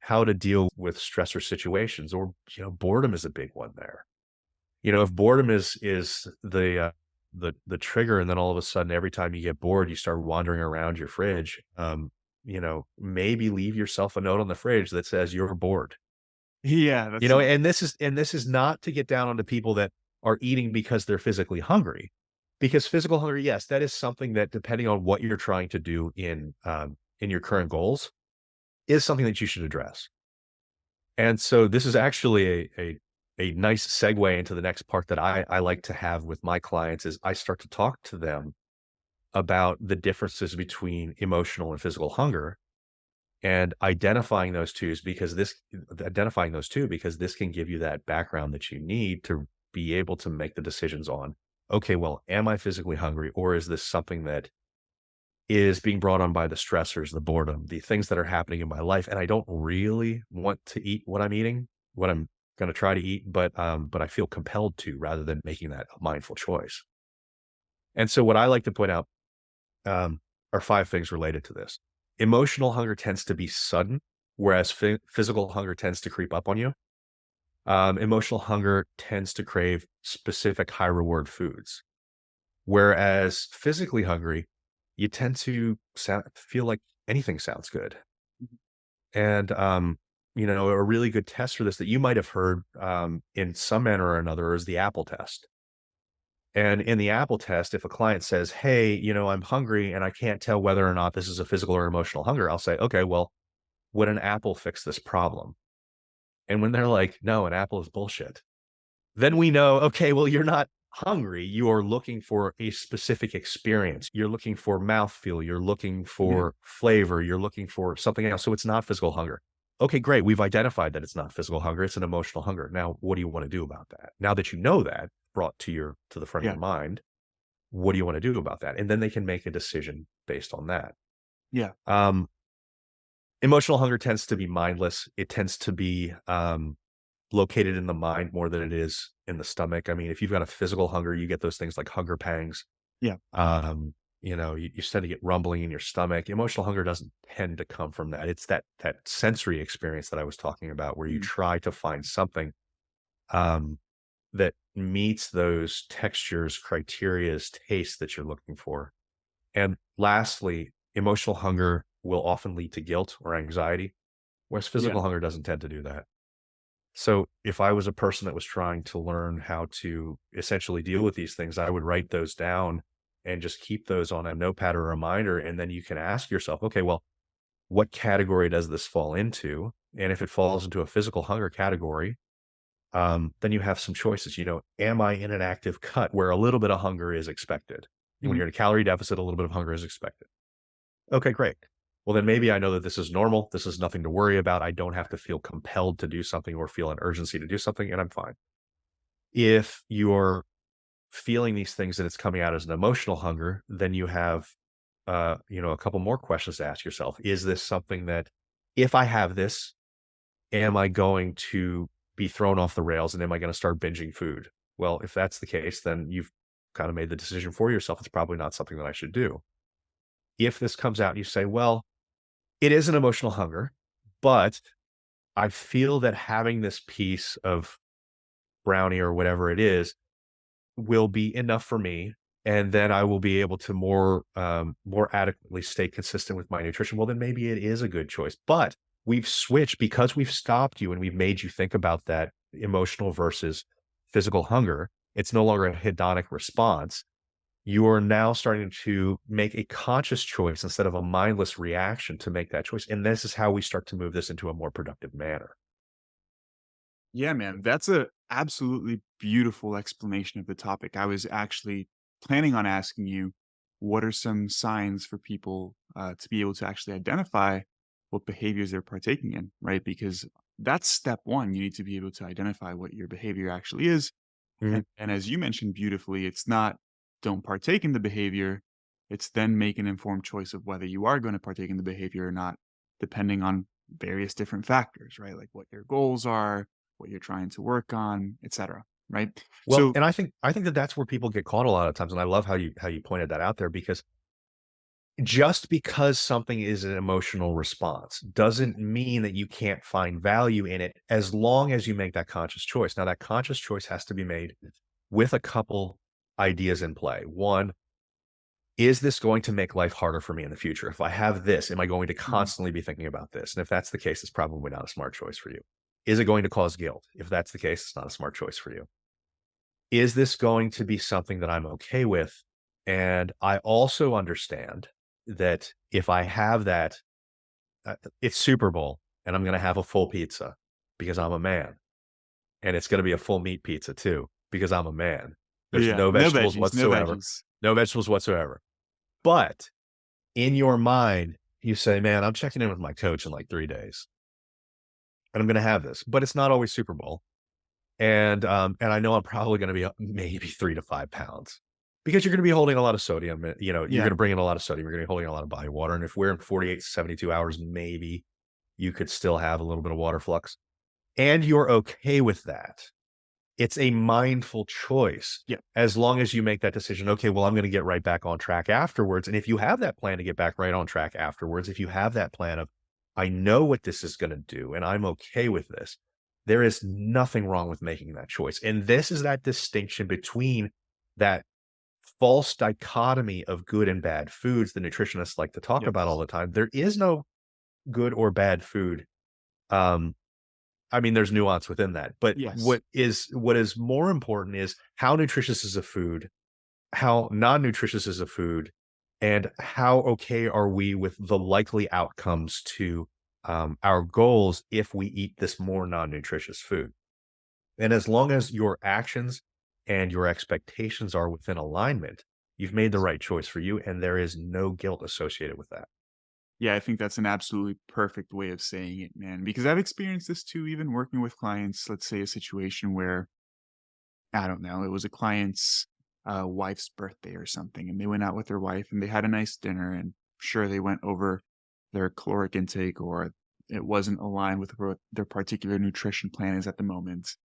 Speaker 2: how to deal with stressor situations, or boredom is a big one there. If boredom is the trigger, and then all of a sudden, every time you get bored, you start wandering around your fridge, maybe leave yourself a note on the fridge that says you're bored.
Speaker 1: Yeah, that's
Speaker 2: And this is not to get down onto people that are eating because they're physically hungry. Because physical hunger, yes, that is something that depending on what you're trying to do in your current goals, is something that you should address. And so this is actually a nice segue into the next part that I like to have with my clients is I start to talk to them about the differences between emotional and physical hunger and identifying those two because this can give you that background that you need to be able to make the decisions on, okay, well, am I physically hungry or is this something that is being brought on by the stressors, the boredom, the things that are happening in my life, and I don't really want to eat what I'm eating, what I'm gonna try to eat, but I feel compelled to rather than making that a mindful choice. And so what I like to point out are five things related to this. Emotional hunger tends to be sudden, whereas physical hunger tends to creep up on you. Emotional hunger tends to crave specific high reward foods, whereas physically hungry, you tend to feel like anything sounds good. And, a really good test for this that you might have heard in some manner or another is the Apple test. And in the Apple test, if a client says, hey, I'm hungry and I can't tell whether or not this is a physical or emotional hunger, I'll say, okay, well, would an apple fix this problem? And when they're like, no, an apple is bullshit, then we know, okay, well, you're not hungry. You are looking for a specific experience. You're looking for mouthfeel. You're looking
Speaker 1: Yeah.
Speaker 2: for flavor. You're looking for something else. So it's not physical hunger. Okay, great. We've identified that it's not physical hunger. It's an emotional hunger. Now, what do you want to do about that? Now that you know that brought to the front of
Speaker 1: Yeah.
Speaker 2: your mind, what do you want to do about that? And then they can make a decision based on that.
Speaker 1: Yeah.
Speaker 2: Um, Emotional hunger tends to be mindless. It tends to be located in the mind more than it is in the stomach. I mean, if you've got a physical hunger, you get those things like hunger pangs.
Speaker 1: Yeah.
Speaker 2: You tend to get rumbling in your stomach. Emotional hunger doesn't tend to come from that. It's that sensory experience that I was talking about, where you
Speaker 1: Mhm.
Speaker 2: try to find something um, that meets those textures, criterias, tastes that you're looking for. And lastly, emotional hunger will often lead to guilt or anxiety, whereas
Speaker 1: Yeah.
Speaker 2: physical hunger doesn't tend to do that. So if I was a person that was trying to learn how to essentially deal with these things, I would write those down and just keep those on a notepad or a reminder. And then you can ask yourself, okay, well, what category does this fall into? And if it falls into a physical hunger category, then you have some choices. Am I in an active cut where a little bit of hunger is expected? When
Speaker 1: Mhm.
Speaker 2: you're in a calorie deficit, a little bit of hunger is expected. Okay, great. Well, then maybe I know that this is normal. This is nothing to worry about. I don't have to feel compelled to do something or feel an urgency to do something, and I'm fine. If you're feeling these things and it's coming out as an emotional hunger, then you have, a couple more questions to ask yourself. Is this something that, if I have this, am I going to be thrown off the rails and am I going to start binging food? Well, if that's the case, then you've kind of made the decision for yourself. It's probably not something that I should do. If this comes out and you say, well, it is an emotional hunger, but I feel that having this piece of brownie or whatever it is will be enough for me, and then I will be able to more adequately stay consistent with my nutrition. Well, then maybe it is a good choice. But we've switched because we've stopped you and we've made you think about that emotional versus physical hunger. It's no longer a hedonic response. You are now starting to make a conscious choice instead of a mindless reaction to make that choice. And this is how we start to move this into a more productive manner.
Speaker 1: Yeah, man, that's a absolutely beautiful explanation of the topic. I was actually planning on asking you, what are some signs for people to be able to actually identify what behaviors they're partaking in, right? Because that's step one. You need to be able to identify what your behavior actually is.
Speaker 2: Mhm.
Speaker 1: And as you mentioned beautifully, it's not don't partake in the behavior. It's then make an informed choice of whether you are going to partake in the behavior or not, depending on various different factors, right? Like what your goals are, what you're trying to work on, etc. Right.
Speaker 2: Well,
Speaker 1: So
Speaker 2: and I think that that's where people get caught a lot of times, and I love how you pointed that out there because just because something is an emotional response doesn't mean that you can't find value in it as long as you make that conscious choice. Now, that conscious choice has to be made with a couple ideas in play. One, is this going to make life harder for me in the future? If I have this, am I going to
Speaker 1: mhm,
Speaker 2: constantly be thinking about this? And if that's the case, it's probably not a smart choice for you. Is it going to cause guilt? If that's the case, it's not a smart choice for you. Is this going to be something that I'm okay with? And I also understand that if I have that, it's Super Bowl and I'm going to have a full pizza because I'm a man. And it's going to be a full meat pizza too because I'm a man. There's
Speaker 1: yeah,
Speaker 2: no
Speaker 1: no
Speaker 2: vegetables
Speaker 1: veggies, no
Speaker 2: whatsoever.
Speaker 1: veggies.
Speaker 2: No vegetables whatsoever. But in your mind, you say, man, I'm checking in with my coach in like 3 days and I'm going to have this, but it's not always Super Bowl. And I know I'm probably gonna be up maybe 3 to 5 pounds because you're gonna be holding a lot of sodium, you're
Speaker 1: Yeah,
Speaker 2: gonna bring in a lot of sodium, you're gonna be holding a lot of body water, and if we're in 48 to 72 hours, maybe you could still have a little bit of water flux, and you're okay with that. it's a mindful choice
Speaker 1: Yeah.
Speaker 2: as long as you make that decision. Okay, well, I'm going to get right back on track afterwards. And if you have that plan to get back right on track afterwards, if you have that plan of, I know what this is going to do and I'm okay with this, there is nothing wrong with making that choice. And this is that distinction between that false dichotomy of good and bad foods the nutritionists like to talk about all
Speaker 1: Yes.
Speaker 2: the time. There is no good or bad food. Um, I mean, there's nuance within that, but
Speaker 1: Yes.
Speaker 2: what is more important is how nutritious is a food, how non-nutritious is a food, and how okay are we with the likely outcomes to our goals if we eat this more non-nutritious food. And as long as your actions and your expectations are within alignment, you've made the right choice for you, and there is no guilt associated with that.
Speaker 1: Yeah, I think that's an absolutely perfect way of saying it, man, because I've experienced this too, even working with clients. Let's say a situation where, I don't know, it was a client's wife's birthday or something, and they went out with their wife and they had a nice dinner, and sure, they went over their caloric intake or it wasn't aligned with what their particular nutrition plan is at the moment.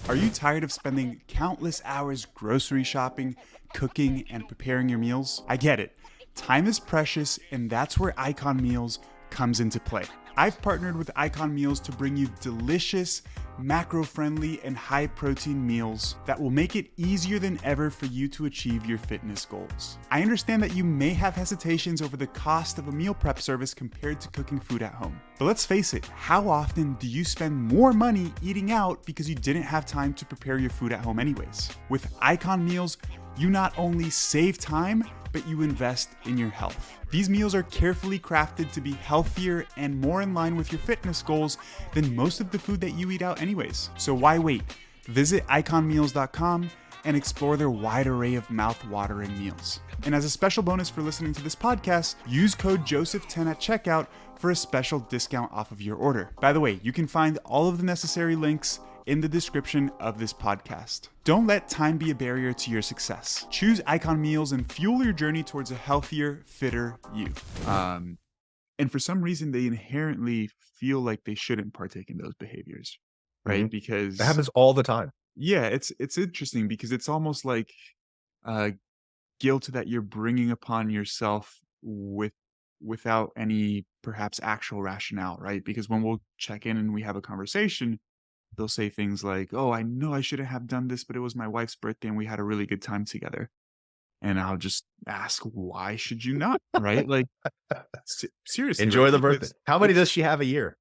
Speaker 1: Are you tired of spending countless hours grocery shopping, cooking, and preparing your meals? I get it. Time is precious, and that's where Icon Meals comes into play. I've partnered with Icon Meals to bring you delicious, macro-friendly, and high-protein meals that will make it easier than ever for you to achieve your fitness goals. I understand that you may have hesitations over the cost of a meal prep service compared to cooking food at home. But let's face it, how often do you spend more money eating out because you didn't have time to prepare your food at home anyways? With Icon Meals, you not only save time, but you invest in your health. These meals are carefully crafted to be healthier and more in line with your fitness goals than most of the food that you eat out anyways. So why wait? Visit iconmeals.com and explore their wide array of mouth-watering meals. And as a special bonus for listening to this podcast, use code Joseph10 at checkout for a special discount off of your order. By the way, you can find all of the necessary links in the description of this podcast. Don't let time be a barrier to your success. Choose Icon Meals and fuel your journey towards a healthier, fitter you. And for some reason, they inherently feel like they shouldn't partake in those behaviors, right?
Speaker 2: Mhm. That
Speaker 1: Because
Speaker 2: happens all the time.
Speaker 1: yeah, it's interesting because it's almost like uh, guilt that you're bringing upon yourself without any perhaps actual rationale, right? Because when we'll check in and we have a conversation, they'll say things like, "Oh, I know I shouldn't have done this, but it was my wife's birthday and we had a really good time together." And I'll just ask, "Why should you not?" Right? Like, seriously, right?
Speaker 2: Enjoy the birthday.
Speaker 1: Because
Speaker 2: How many
Speaker 1: it's
Speaker 2: does she have a year?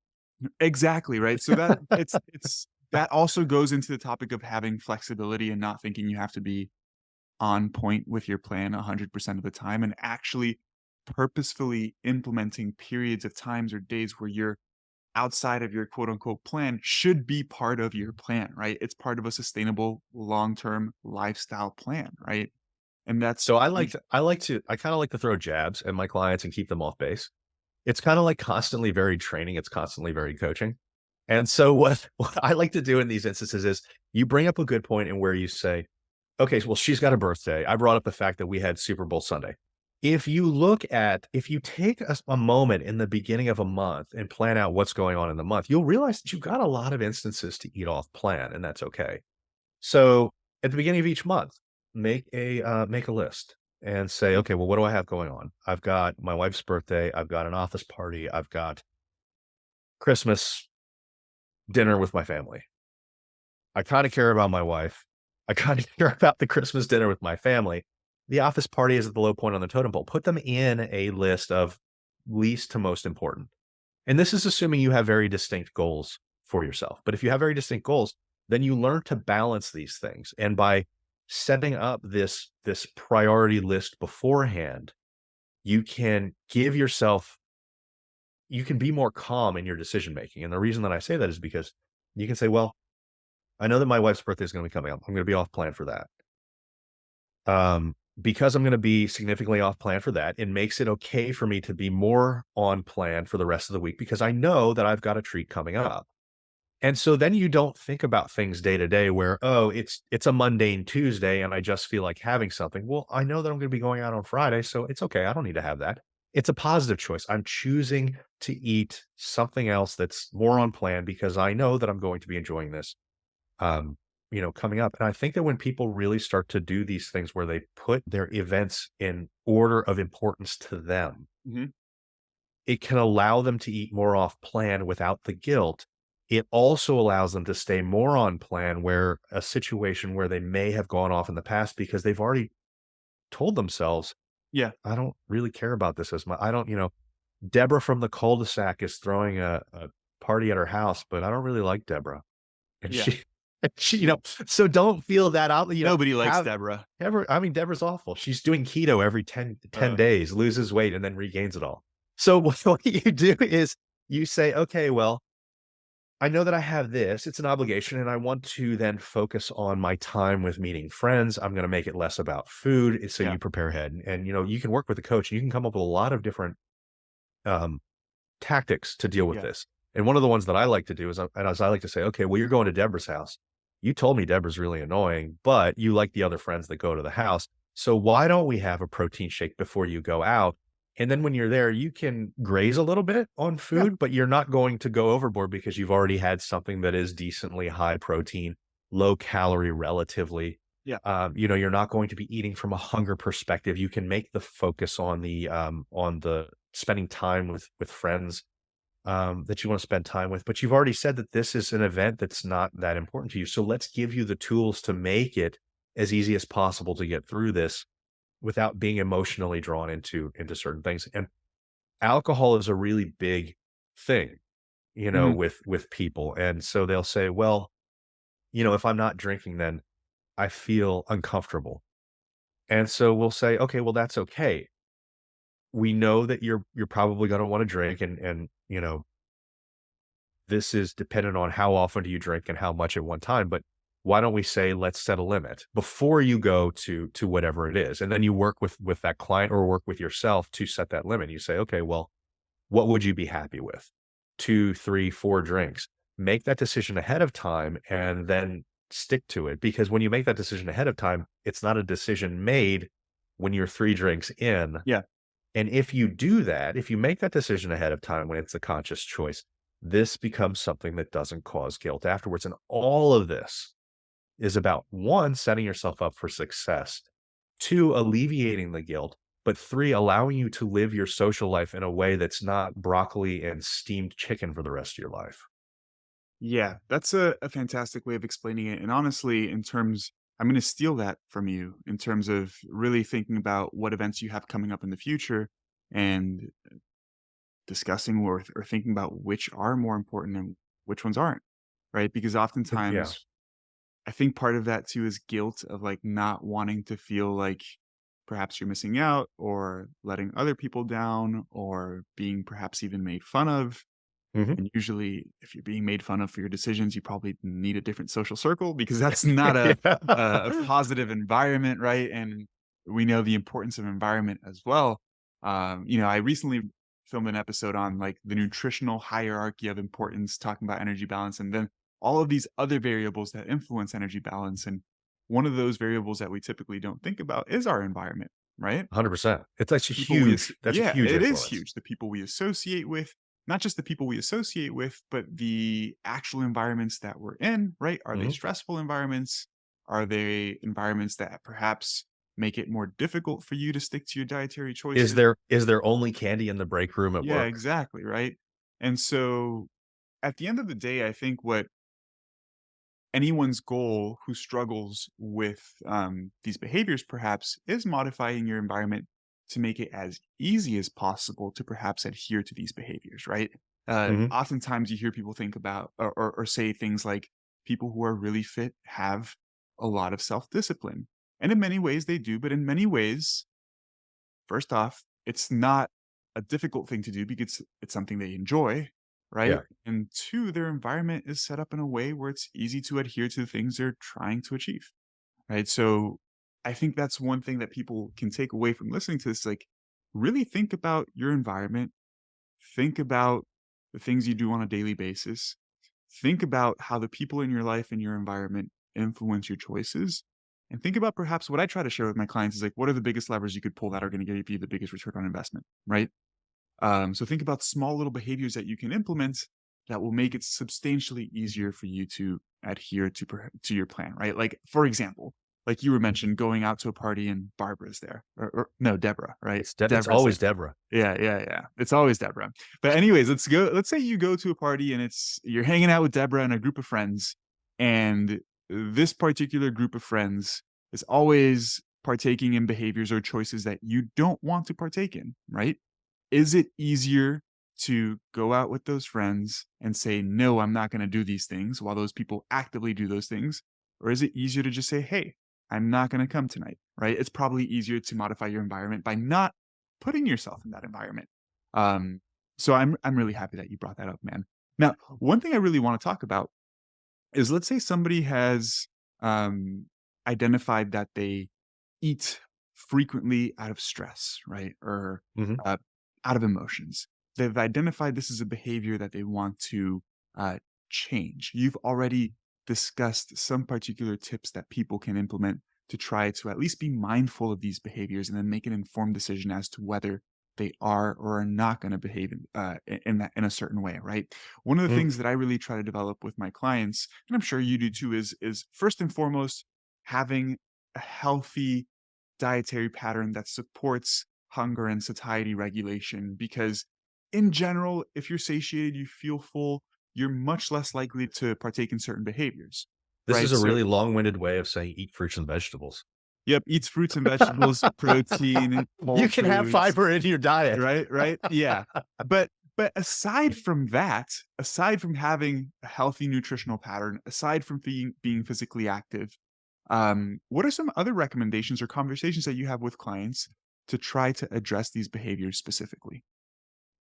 Speaker 1: exactly, right? So that it's that also goes into the topic of having flexibility and not thinking you have to be on point with your plan 100% of the time, and actually purposefully implementing periods of times or days where you're outside of your quote unquote plan should be part of your plan, right? It's part of a sustainable long-term lifestyle plan, right? And that's
Speaker 2: So I kind of like to throw jabs at my clients and keep them off base. It's kind of like constantly varied training. It's constantly varied coaching. And so what I like to do in these instances is you bring up a good point in where you say, okay, well, she's got a birthday. I brought up the fact that we had Super Bowl Sunday. If you take a moment in the beginning of a month and plan out what's going on in the month, you'll realize that you've got a lot of instances to eat off plan, and that's okay. So at the beginning of each month, make a list and say, okay, well, what do I have going on? I've got my wife's birthday. I've got an office party. I've got Christmas dinner with my family. I kind of care about my wife. I kind of care about the Christmas dinner with my family. The office party is at the low point on the totem pole. Put them in a list of least to most important. And this is assuming you have very distinct goals for yourself. But if you have very distinct goals, then you learn to balance these things. And by setting up this priority list beforehand, you can give yourself you can be more calm in your decision making. And the reason that I say that is because you can say, well, I know that my wife's birthday is going to be coming up. I'm going to be off plan for that. Because I'm going to be significantly off plan for that, it makes it okay for me to be more on plan for the rest of the week because I know that I've got a treat coming up. And so then you don't think about things day to day where, oh, it's a mundane Tuesday and I just feel like having something. Well, I know that I'm going to be going out on Friday, so it's okay. I don't need to have that. It's a positive choice. I'm choosing to eat something else that's more on plan because I know that I'm going to be enjoying this, um, coming up. And I think that when people really start to do these things where they put their events in order of importance to them,
Speaker 1: Mhm.
Speaker 2: it can allow them to eat more off plan without the guilt. It also allows them to stay more on plan where a situation where they may have gone off in the past because they've already told themselves,
Speaker 1: Yeah,
Speaker 2: I don't really care about this as much. I don't, Deborah from the cul-de-sac is throwing a party at her house, but I don't really like Deborah. And
Speaker 1: yeah.
Speaker 2: so don't feel that out,
Speaker 1: Nobody likes
Speaker 2: have
Speaker 1: Deborah.
Speaker 2: Deborah, I mean, Deborah's awful. She's doing keto every ten
Speaker 1: Uh,
Speaker 2: days, loses weight, and then regains it all. So what you do is you say, okay, well, I know that I have this. It's an obligation, and I want to then focus on my time with meeting friends. I'm going to make it less about food. So
Speaker 1: yeah,
Speaker 2: you prepare ahead, and you can work with a coach. And you can come up with a lot of different um, tactics to deal with
Speaker 1: yeah,
Speaker 2: this. And one of the ones that I like to do is, I like to say, okay, well, you're going to Deborah's house. You told me Deborah's really annoying, but you like the other friends that go to the house. So why don't we have a protein shake before you go out? And then when you're there, you can graze a little bit on
Speaker 1: yeah,
Speaker 2: food, but you're not going to go overboard because you've already had something that is decently high protein, low calorie relatively.
Speaker 1: yeah.
Speaker 2: You're not going to be eating from a hunger perspective. You can make the focus on the spending time with friends that you want to spend time with. But you've already said that this is an event that's not that important to you. So let's give you the tools to make it as easy as possible to get through this without being emotionally drawn into certain things. And alcohol is a really big thing,
Speaker 1: Mhm.
Speaker 2: with people. And so they'll say, well, if I'm not drinking, then I feel uncomfortable. And so we'll say, okay, well, that's okay. We know that you're probably going to want to drink and this is dependent on how often do you drink and how much at one time, but why don't we say, let's set a limit before you go to whatever it is. And then you work with that client or work with yourself to set that limit. You say, okay, well, what would you be happy with? 2, 3, 4 drinks. Make that decision ahead of time and then stick to it. Because when you make that decision ahead of time, it's not a decision made when you're 3 drinks in.
Speaker 1: Yeah.
Speaker 2: And if you do that, if you make that decision ahead of time when it's a conscious choice, this becomes something that doesn't cause guilt afterwards. And all of this is about one, setting yourself up for success, two, alleviating the guilt, but three, allowing you to live your social life in a way that's not broccoli and steamed chicken for the rest of your life.
Speaker 1: Yeah, that's a fantastic way of explaining it, and honestly, in terms I'm gonna steal that from you in terms of really thinking about what events you have coming up in the future and discussing or thinking about which are more important and which ones aren't, right? Because
Speaker 2: Yeah.
Speaker 1: oftentimes, I think part of that too is guilt of, like, not wanting to feel like perhaps you're missing out or letting other people down or being perhaps even made fun of.
Speaker 2: Hmm.
Speaker 1: And usually, if you're being made fun of for your decisions, you probably need a different social circle because that's not a
Speaker 2: Yeah.
Speaker 1: positive environment, right? And we know the importance of environment as well. I recently filmed an episode on like the nutritional hierarchy of importance, talking about energy balance, and then all of these other variables that influence energy balance. And one of those variables that we typically don't think about is our environment, right?
Speaker 2: 100%.
Speaker 1: People we as
Speaker 2: That's a
Speaker 1: Yeah,
Speaker 2: huge
Speaker 1: it is
Speaker 2: influence.
Speaker 1: huge. The people we associate with, not just the people we associate with, but the actual environments that we're in, right? Are they
Speaker 2: Hmm.
Speaker 1: stressful environments? Are they environments that perhaps make it more difficult for you to stick to your dietary
Speaker 2: Is
Speaker 1: choices?
Speaker 2: there only candy in the break room at
Speaker 1: Yeah,
Speaker 2: work?
Speaker 1: exactly, right? And so at the end of the day, I think what anyone's goal who struggles with these behaviors perhaps is modifying your environment to make it as easy as possible to perhaps adhere to these behaviors, right?
Speaker 2: Hmm.
Speaker 1: Oftentimes you hear people think about or say things like people who are really fit have a lot of self-discipline, and in many ways they do, but in many ways, first off, it's not a difficult thing to do because it's something they enjoy, right?
Speaker 2: Yeah.
Speaker 1: And two, their environment is set up in a way where it's easy to adhere to the things they're trying to achieve, right? So I think that's one thing that people can take away from listening to this. Like, really think about your environment, think about the things you do on a daily basis, think about how the people in your life and your environment influence your choices. And think about perhaps what I try to share with my clients is like, what are the biggest levers you could pull that are going to give you the biggest return on investment, right? So think about small little behaviors that you can implement that will make it substantially easier for you to adhere to your plan, right? Like, for example, like you were mentioned going out to a party and Barbara's there, or no, Deborah, right?
Speaker 2: It's
Speaker 1: Deborah's
Speaker 2: always
Speaker 1: there.
Speaker 2: Deborah.
Speaker 1: Yeah, yeah, yeah. It's always Deborah. But anyways, let's go. Let's say you go to a party and you're hanging out with Deborah and a group of friends, and this particular group of friends is always partaking in behaviors or choices that you don't want to partake in, right? Is it easier to go out with those friends and say, no, I'm not going to do these things while those people actively do those things? Or is it easier to just say, hey, I'm not going to come tonight, right? It's probably easier to modify your environment by not putting yourself in that environment. Um, so I'm really happy that you brought that up, man. Now, one thing I really want to talk about is, let's say somebody has um, identified that they eat frequently out of stress, right? Or
Speaker 2: Mhm.
Speaker 1: uh, out of emotions. They've identified this is a behavior that they want to uh, change. You've already discussed some particular tips that people can implement to try to at least be mindful of these behaviors and then make an informed decision as to whether they are or are not going to behave in a certain way, right? One of the
Speaker 2: Mm.
Speaker 1: things that I really try to develop with my clients, and I'm sure you do too, is first and foremost having a healthy dietary pattern that supports hunger and satiety regulation. Because in general, if you're satiated, you feel full, you're much less likely to partake in certain behaviors,
Speaker 2: This is
Speaker 1: right?
Speaker 2: a
Speaker 1: So
Speaker 2: really long-winded way of saying eat fruits and vegetables.
Speaker 1: yep, eats fruits and vegetables, protein,
Speaker 2: You
Speaker 1: whole
Speaker 2: can have
Speaker 1: foods.
Speaker 2: fiber in your diet.
Speaker 1: Right, right, yeah. But aside from that, aside from having a healthy nutritional pattern, aside from being physically active, what are some other recommendations or conversations that you have with clients to try to address these behaviors specifically?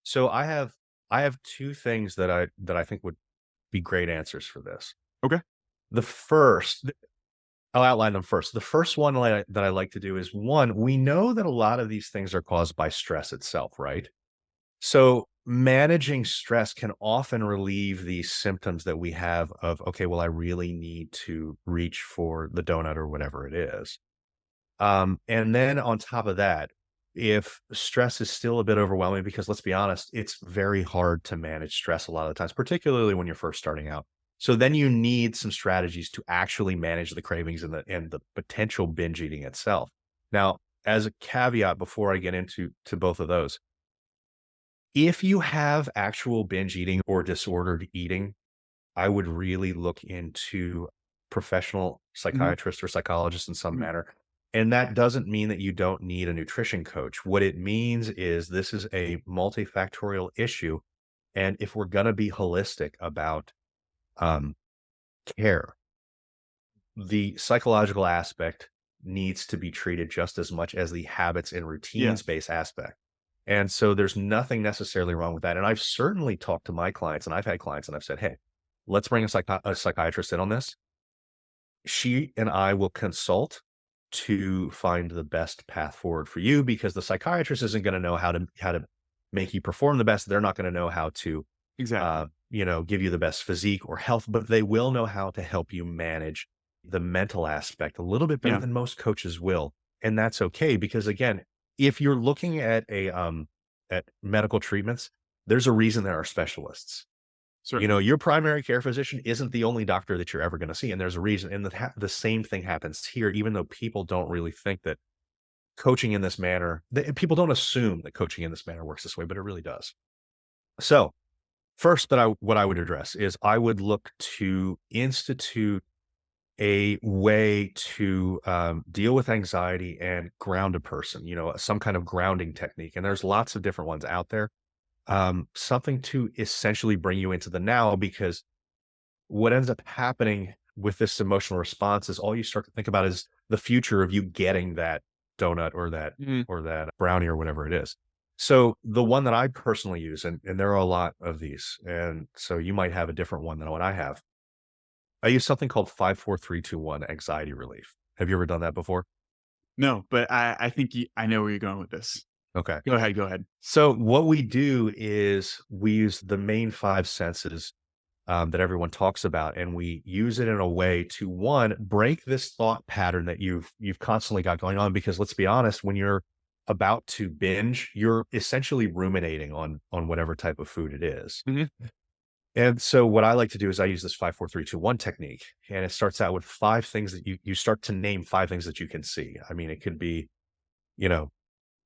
Speaker 2: So I have 2 things that I think would be great answers for this.
Speaker 1: Okay.
Speaker 2: The first I'll outline them first. The first one that I like to do is, 1, we know that a lot of these things are caused by stress itself, right? So managing stress can often relieve these symptoms that we have of, okay, well, I really need to reach for the donut or whatever it is. And then on top of that, if stress is still a bit overwhelming, because let's be honest, it's very hard to manage stress a lot of the times, particularly when you're first starting out. So then you need some strategies to actually manage the cravings and the potential binge eating itself. Now, as a caveat before I get into both of those, if you have actual binge eating or disordered eating, I would really look into professional
Speaker 1: Mhm,
Speaker 2: psychiatrist or psychologist in some
Speaker 1: mhm.
Speaker 2: manner. And that doesn't mean that you don't need a nutrition coach. What it means is this is a multifactorial issue. And if we're going to be holistic about um, care, the psychological aspect needs to be treated just as much as the habits and routines
Speaker 1: Yes.
Speaker 2: based aspect. And so there's nothing necessarily wrong with that. And I've certainly talked to my clients, and I've had clients and I've said, hey, let's bring a psychiatrist in on this. She and I will consult to find the best path forward for you, because the psychiatrist isn't going to know how to make you perform the best. They're not going to know how to
Speaker 1: Exactly.
Speaker 2: give you the best physique or health, but they will know how to help you manage the mental aspect a little bit better
Speaker 1: Yeah,
Speaker 2: than most coaches will. And that's okay, because again, if you're looking at medical treatments, there's a reason there are specialists.
Speaker 1: certainly.
Speaker 2: Your primary care physician isn't the only doctor that you're ever going to see, and there's a reason. And the same thing happens here, even though people don't really think that coaching in this manner, people don't assume that coaching in this manner works this way, but it really does. So, first, what I would address is I would look to institute a way to deal with anxiety and ground a person, some kind of grounding technique. And there's lots of different ones out there. Something to essentially bring you into the now, because what ends up happening with this emotional response is all you start to think about is the future of you getting that donut
Speaker 1: Mhm.
Speaker 2: or that brownie or whatever it is. So the one that I personally use, and there are a lot of these, and so you might have a different one than what I have. I use something called 5 4 3 2 1 anxiety relief. Have you ever done that before?
Speaker 1: No, but I think I know where you're going with this.
Speaker 2: Okay.
Speaker 1: Go ahead, go ahead.
Speaker 2: So what we do is we use the main 5 senses that everyone talks about, and we use it in a way to, one, break this thought pattern that you've constantly got going on. Because let's be honest, when you're about to binge, you're essentially ruminating on whatever type of food it is.
Speaker 1: Mhm.
Speaker 2: And so what I like to do is I use this 5, 4, 3, 2, 1 technique, and it starts out with 5 things that you start to name 5 things that you can see. I mean, it could be, you know,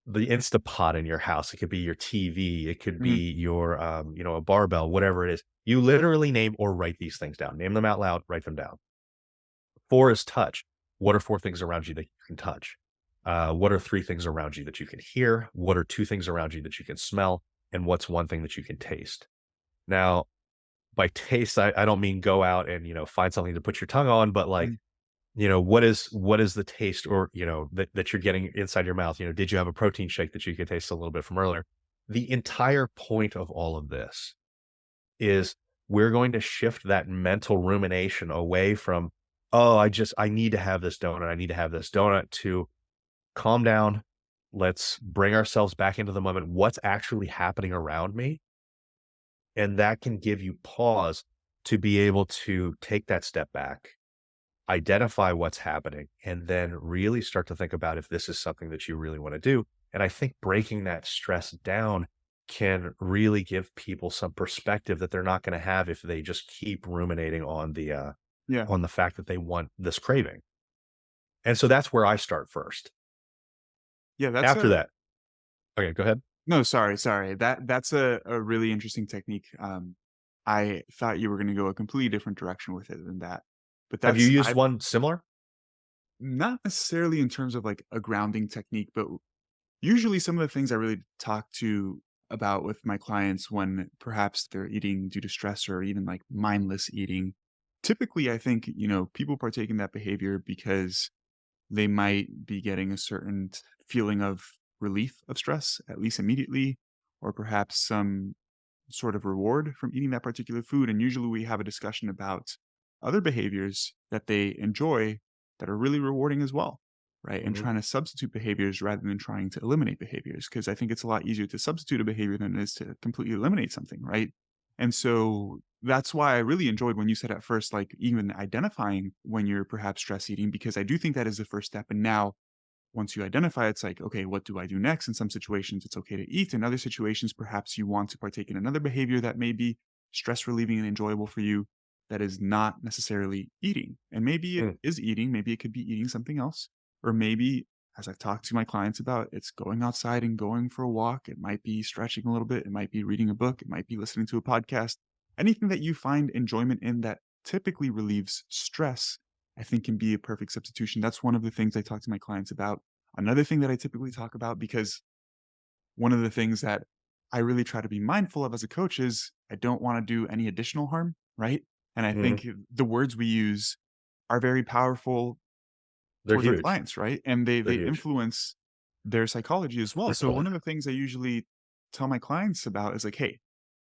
Speaker 2: the Instapot in your house. It could be your TV. It could
Speaker 1: Mhm.
Speaker 2: be your, a barbell, whatever it is. You literally name or write these things down. Name them out loud, write them down. 4 is touch. What are 4 things around you that you can touch? What are 3 things around you that you can hear? What are 2 things around you that you can smell? And what's 1 thing that you can taste? Now, by taste, I don't mean go out and, find something to put your tongue on, but like,
Speaker 1: Mhm.
Speaker 2: what is the taste or, that you're getting inside your mouth? Did you have a protein shake that you could taste a little bit from earlier? The entire point of all of this is we're going to shift that mental rumination away from, oh, I need to have this donut. I need to have this donut to calm down. Let's bring ourselves back into the moment. What's actually happening around me? And that can give you pause to be able to take that step back, identify what's happening, and then really start to think about if this is something that you really want to do. And I think breaking that stress down can really give people some perspective that they're not going to have if they just keep ruminating
Speaker 1: Yeah.
Speaker 2: on the fact that they want this craving. And so that's where I start first.
Speaker 1: Yeah, that's
Speaker 2: After
Speaker 1: a
Speaker 2: that, okay, go ahead.
Speaker 1: no, sorry. That's a really interesting technique. I thought you were gonna go a completely different direction with it than that. But
Speaker 2: Have you
Speaker 1: that's
Speaker 2: used
Speaker 1: I
Speaker 2: one similar?
Speaker 1: not necessarily in terms of, like, a grounding technique, but usually some of the things I really talk to about with my clients when perhaps they're eating due to stress or even, like, mindless eating, typically, I think, people partake in that behavior because they might be getting a certain feeling of relief of stress, at least immediately, or perhaps some sort of reward from eating that particular food. And usually we have a discussion about other behaviors that they enjoy that are really rewarding as well, right? And
Speaker 2: Mhm,
Speaker 1: trying to substitute behaviors rather than trying to eliminate behaviors. Because I think it's a lot easier to substitute a behavior than it is to completely eliminate something, right? And so that's why I really enjoyed when you said at first, like even identifying when you're perhaps stress eating, because I do think that is the first step. And now once you identify, it's like, okay, what do I do next? In some situations, it's okay to eat. In other situations, perhaps you want to partake in another behavior that may be stress relieving and enjoyable for you that is not necessarily eating. And maybe it
Speaker 2: mm,
Speaker 1: is eating, maybe it could be eating something else. Or maybe, as I've talked to my clients about, it's going outside and going for a walk. It might be stretching a little bit. It might be reading a book. It might be listening to a podcast. Anything that you find enjoyment in that typically relieves stress, I think can be a perfect substitution. That's one of the things I talk to my clients about. Another thing that I typically talk about, because one of the things that I really try to be mindful of as a coach is I don't want to do any additional harm, right? And I
Speaker 2: mhm.
Speaker 1: think the words we use are very powerful
Speaker 2: They're
Speaker 1: towards our
Speaker 2: huge.
Speaker 1: clients, right? And they
Speaker 2: They're
Speaker 1: they
Speaker 2: huge.
Speaker 1: influence their psychology as well. So one of the things I usually tell my clients about is like, hey,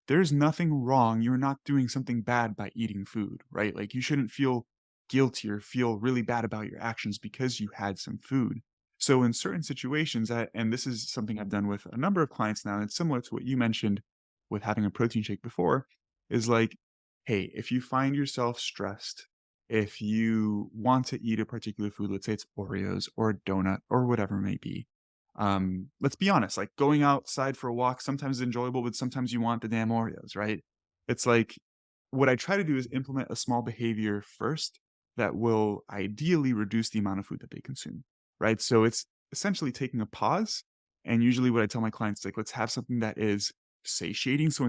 Speaker 1: there's nothing wrong. You're not doing something bad by eating food, right? Like you shouldn't feel guilty or feel really bad about your actions because you had some food. So in certain situations, and this is something I've done with a number of clients now, and it's similar to what you mentioned with having a protein shake before, is like, hey, if you find yourself stressed, if you want to eat a particular food, let's say it's Oreos or a donut or whatever it may be, let's be honest, like going outside for a walk sometimes is enjoyable, but sometimes you want the damn Oreos, right? It's like what I try to do is implement a small behavior first that will ideally reduce the amount of food that they consume, right? So it's essentially taking a pause. And usually what I tell my clients is like, let's have something that is satiating. So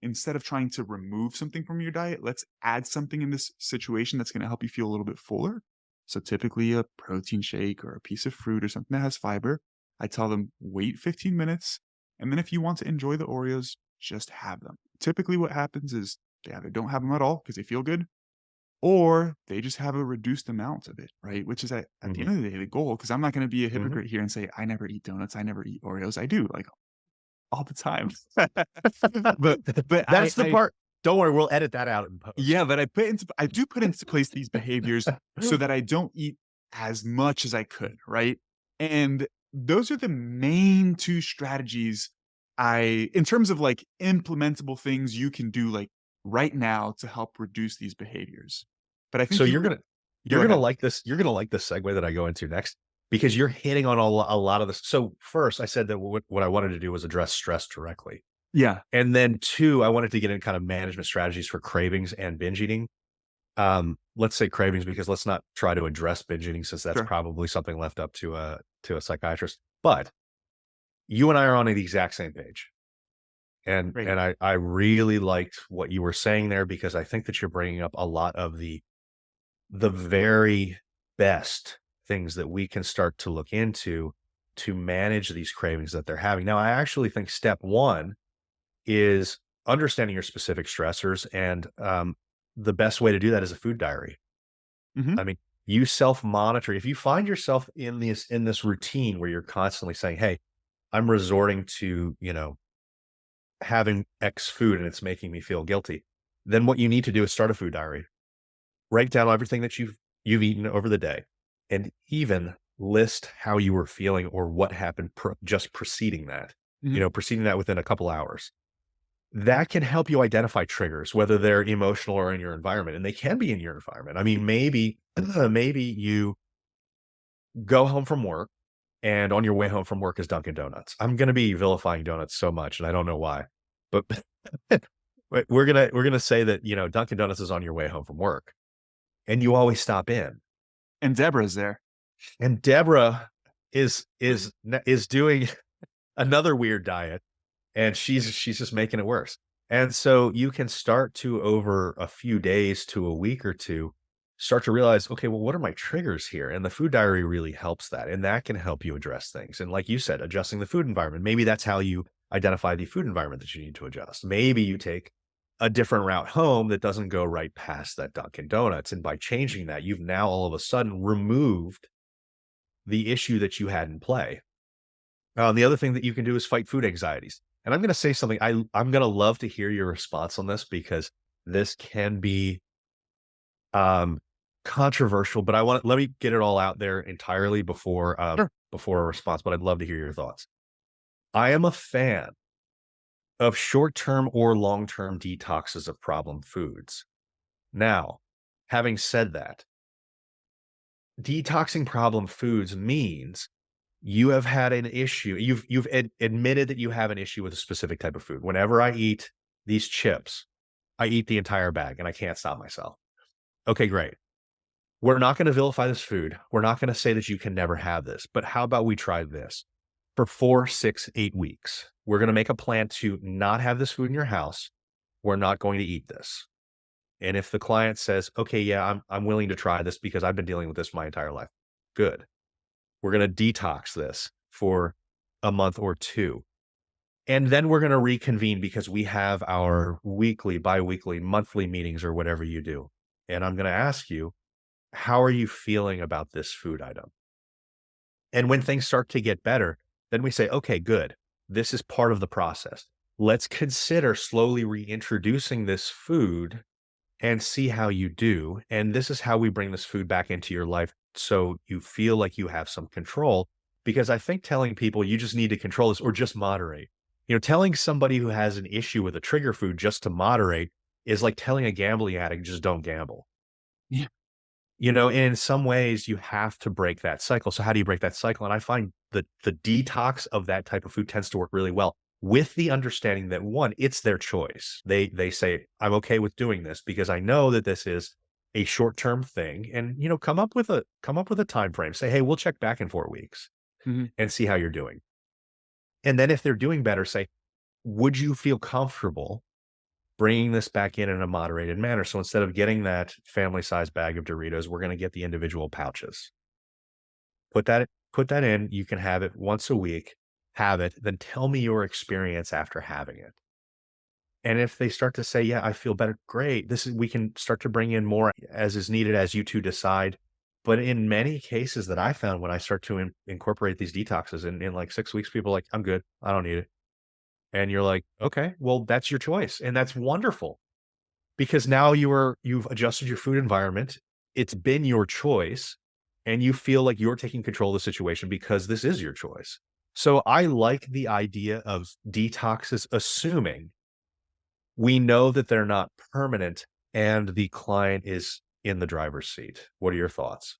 Speaker 1: instead of trying to remove something from your diet, let's add something in this situation that's going to help you feel a little bit fuller. So typically a protein shake or a piece of fruit or something that has fiber. I tell them wait 15 minutes, and then if you want to enjoy the Oreos, just have them. Typically what happens is they either don't have them at all because they feel good, or they just have a reduced amount of it, right? Which is at the
Speaker 2: Mhm,
Speaker 1: end of the day, the goal, because I'm not going to be a
Speaker 2: mhm.
Speaker 1: hypocrite here and say, I never eat donuts. I never eat Oreos. I do, like, all the time. but, but I,
Speaker 2: That's the
Speaker 1: I,
Speaker 2: part. Don't worry, we'll edit that out in
Speaker 1: yeah,
Speaker 2: post.
Speaker 1: but I do put into place these behaviors so that I don't eat as much as I could, right? And those are the main 2 strategies in terms of, like, implementable things you can do, like, right now to help reduce these behaviors. But I
Speaker 2: So
Speaker 1: think
Speaker 2: you're
Speaker 1: you
Speaker 2: gonna
Speaker 1: go
Speaker 2: you're gonna
Speaker 1: ahead.
Speaker 2: like this you're gonna like this segue that I go into next because you're hitting on a lot of this. So first, I said that what I wanted to do was address stress directly.
Speaker 1: Yeah.
Speaker 2: And then 2, I wanted to get in kind of management strategies for cravings and binge eating. Let's say cravings because let's not try to address binge eating since that's
Speaker 1: Sure.
Speaker 2: probably something left up to a psychiatrist. But you and I are on the exact same page. And
Speaker 1: Great.
Speaker 2: and I really liked what you were saying there because I think that you're bringing up a lot of the very best things that we can start to look into to manage these cravings that they're having. Now, I actually think step 1 is understanding your specific stressors, and, the best way to do that is a food diary.
Speaker 1: Mhm.
Speaker 2: I mean, you self-monitor. If you find yourself in this routine where you're constantly saying, "Hey, I'm resorting to, having X food and it's making me feel guilty," then what you need to do is start a food diary. Write down everything that you've eaten over the day, and even list how you were feeling or what happened just preceding that,
Speaker 1: Mhm.
Speaker 2: preceding that within a couple hours. That can help you identify triggers, whether they're emotional or in your environment, and they can be in your environment. I mean, maybe maybe you go home from work, and on your way home from work is Dunkin' Donuts. I'm gonna be vilifying donuts so much, and I don't know why, but we're gonna say that, Dunkin' Donuts is on your way home from work, and you always stop in.
Speaker 1: And Deborah's there.
Speaker 2: And Deborah is doing another weird diet, and she's just making it worse. And so you can start to, over a few days to a week or 2, start to realize, okay, well, what are my triggers here? And the food diary really helps that, and that can help you address things. And like you said, adjusting the food environment. Maybe that's how you identify the food environment that you need to adjust. Maybe you take a different route home that doesn't go right past that Dunkin' Donuts. And by changing that, you've now all of a sudden removed the issue that you had in play. The other thing that you can do is fight food anxieties. And I'm going to say something. I'm going to love to hear your response on this because this can be um, controversial. But let me get it all out there entirely
Speaker 1: Sure.
Speaker 2: before a response. But I'd love to hear your thoughts. I am a fan of short-term or long-term detoxes of problem foods. Now, having said that, detoxing problem foods means you have had an issue. You've admitted that you have an issue with a specific type of food. Whenever I eat these chips, I eat the entire bag and I can't stop myself. Okay, great. We're not going to vilify this food. We're not going to say that you can never have this. But how about we try this for 4, 6, 8 weeks? We're going to make a plan to not have this food in your house. We're not going to eat this. And if the client says, "Okay, yeah, I'm willing to try this because I've been dealing with this my entire life," good. We're going to detox this for a month or 2. And then we're going to reconvene because we have our weekly, biweekly, monthly meetings or whatever you do. And I'm going to ask you, how are you feeling about this food item? And when things start to get better, then we say, okay, good. This is part of the process. Let's consider slowly reintroducing this food and see how you do. And this is how we bring this food back into your life so you feel like you have some control. Because I think telling people you just need to control this or just moderate, telling somebody who has an issue with a trigger food just to moderate is like telling a gambling addict, just don't gamble.
Speaker 1: Yeah.
Speaker 2: And in some ways you have to break that cycle. So how do you break that cycle? And I find that the detox of that type of food tends to work really well with the understanding that, one, it's their choice. They say, I'm okay with doing this because I know that this is a short-term thing. And come up with a time frame. Say, hey, we'll check back in 4 weeks
Speaker 1: Mhm.
Speaker 2: and see how you're doing. And then if they're doing better, say, would you feel comfortable bringing this back in a moderated manner? So instead of getting that family-sized bag of Doritos, we're gonna get the individual pouches. Put that in, you can have it once a week, have it, then tell me your experience after having it. And if they start to say, "Yeah, I feel better," great. We can start to bring in more as is needed as you 2 decide. But in many cases that I found when I start to incorporate these detoxes in like 6 weeks, people are like, "I'm good. I don't need it." And you're like, "Okay, well, that's your choice." And that's wonderful. Because now you've adjusted your food environment. It's been your choice, and you feel like you're taking control of the situation because this is your choice. So I like the idea of detoxes, assuming we know that they're not permanent and the client is in the driver's seat. What are your thoughts?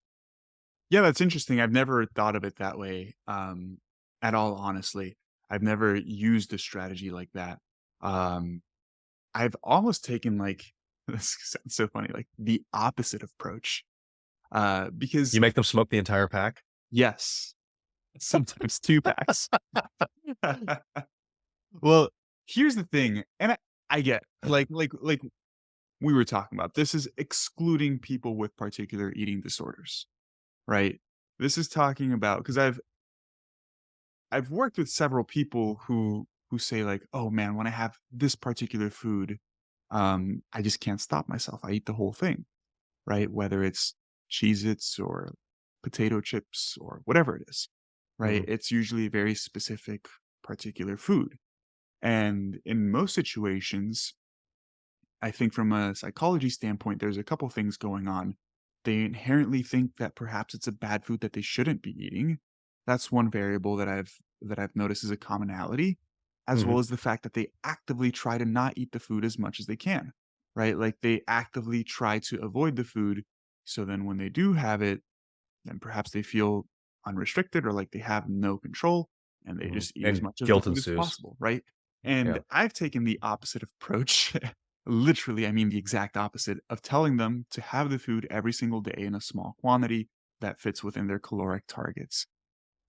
Speaker 1: Yeah, that's interesting. I've never thought of it that way, at all, honestly. I've never used a strategy like that. Um, I've almost taken like this sounds so funny, like the opposite approach.
Speaker 2: You
Speaker 1: Because
Speaker 2: make them smoke the entire pack?
Speaker 1: yes, sometimes 2 packs. Well, here's the thing, and I get like we were talking about, this is excluding people with particular eating disorders, right? This is talking about because I've worked with several people who say like, "Oh man, when I have this particular food, I just can't stop myself. I eat the whole thing." Right? Whether it's Cheez-Its or potato chips or whatever it is, right?
Speaker 2: Mhm,
Speaker 1: It's usually a very specific particular food. And in most situations, I think from a psychology standpoint, there's a couple things going on. They inherently think that perhaps it's a bad food that they shouldn't be eating. That's one variable that I've noticed as a commonality, as
Speaker 2: mhm,
Speaker 1: well as the fact that they actively try to not eat the food as much as they can, right? Like they actively try to avoid the food. So then when they do have it, then perhaps they feel unrestricted or like they have no control and they
Speaker 2: mhm,
Speaker 1: just eat as
Speaker 2: and
Speaker 1: much of the
Speaker 2: guilt
Speaker 1: food as
Speaker 2: ensues.
Speaker 1: possible, right? And
Speaker 2: Yeah.
Speaker 1: I've taken the opposite approach. Literally, I mean the exact opposite of telling them to have the food every single day in a small quantity that fits within their caloric targets.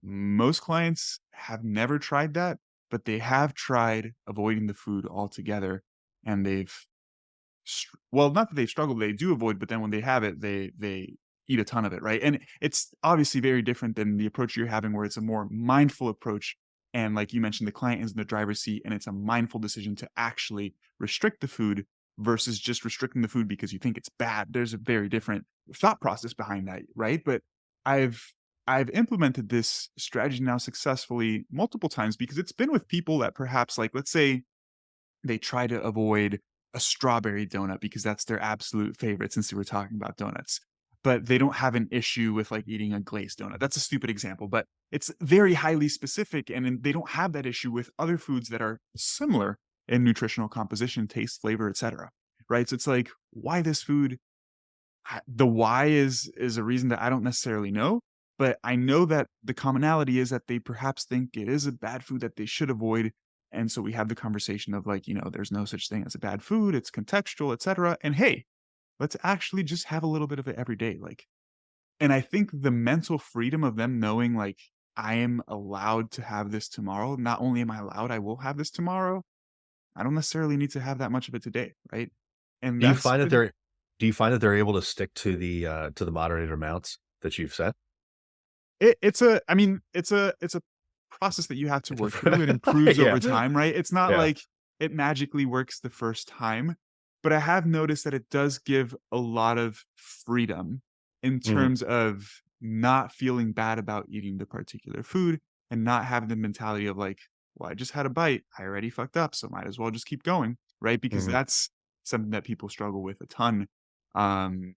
Speaker 1: Most clients have never tried that, but they have tried avoiding the food altogether and well, not that they've struggled, they do avoid, but then when they have it, they eat a ton of it, right? And it's obviously very different than the approach you're having where it's a more mindful approach, and like you mentioned, the client is in the driver's seat, and it's a mindful decision to actually restrict the food versus just restricting the food because you think it's bad. There's a very different thought process behind that, right? But I've I've implemented this strategy now successfully multiple times because it's been with people that perhaps, like, let's say they try to avoid a strawberry donut because that's their absolute favorite since we were talking about donuts. But they don't have an issue with, like, eating a glazed donut. That's a stupid example, but it's very highly specific, and then they don't have that issue with other foods that are similar in nutritional composition, taste, flavor, etcetera, right? So it's like, why this food? The why is a reason that I don't necessarily know, but I know that the commonality is that they perhaps think it is a bad food that they should avoid, and so we have the conversation of like, there's no such thing as a bad food, it's contextual, etcetera, and hey, let's actually just have a little bit of it every day, like, and I think the mental freedom of them knowing, like, I am allowed to have this tomorrow, not only am I allowed, I will have this tomorrow, I don't necessarily need to have that much of it today, right? And
Speaker 2: Do you
Speaker 1: that's
Speaker 2: find that
Speaker 1: been
Speaker 2: they're able to stick to the moderated amounts that you've set?
Speaker 1: it's a I mean, it's a process that you have to work through. It improves
Speaker 2: Yeah.
Speaker 1: over time, right? It's not
Speaker 2: Yeah.
Speaker 1: like it magically works the first time, but I have noticed that it does give a lot of freedom in
Speaker 2: Mhm,
Speaker 1: terms of not feeling bad about eating the particular food and not having the mentality of like, "Well, I just had a bite. I already fucked up, so might as well just keep going," right? Because
Speaker 2: mhm.
Speaker 1: that's something that people struggle with a ton. Um,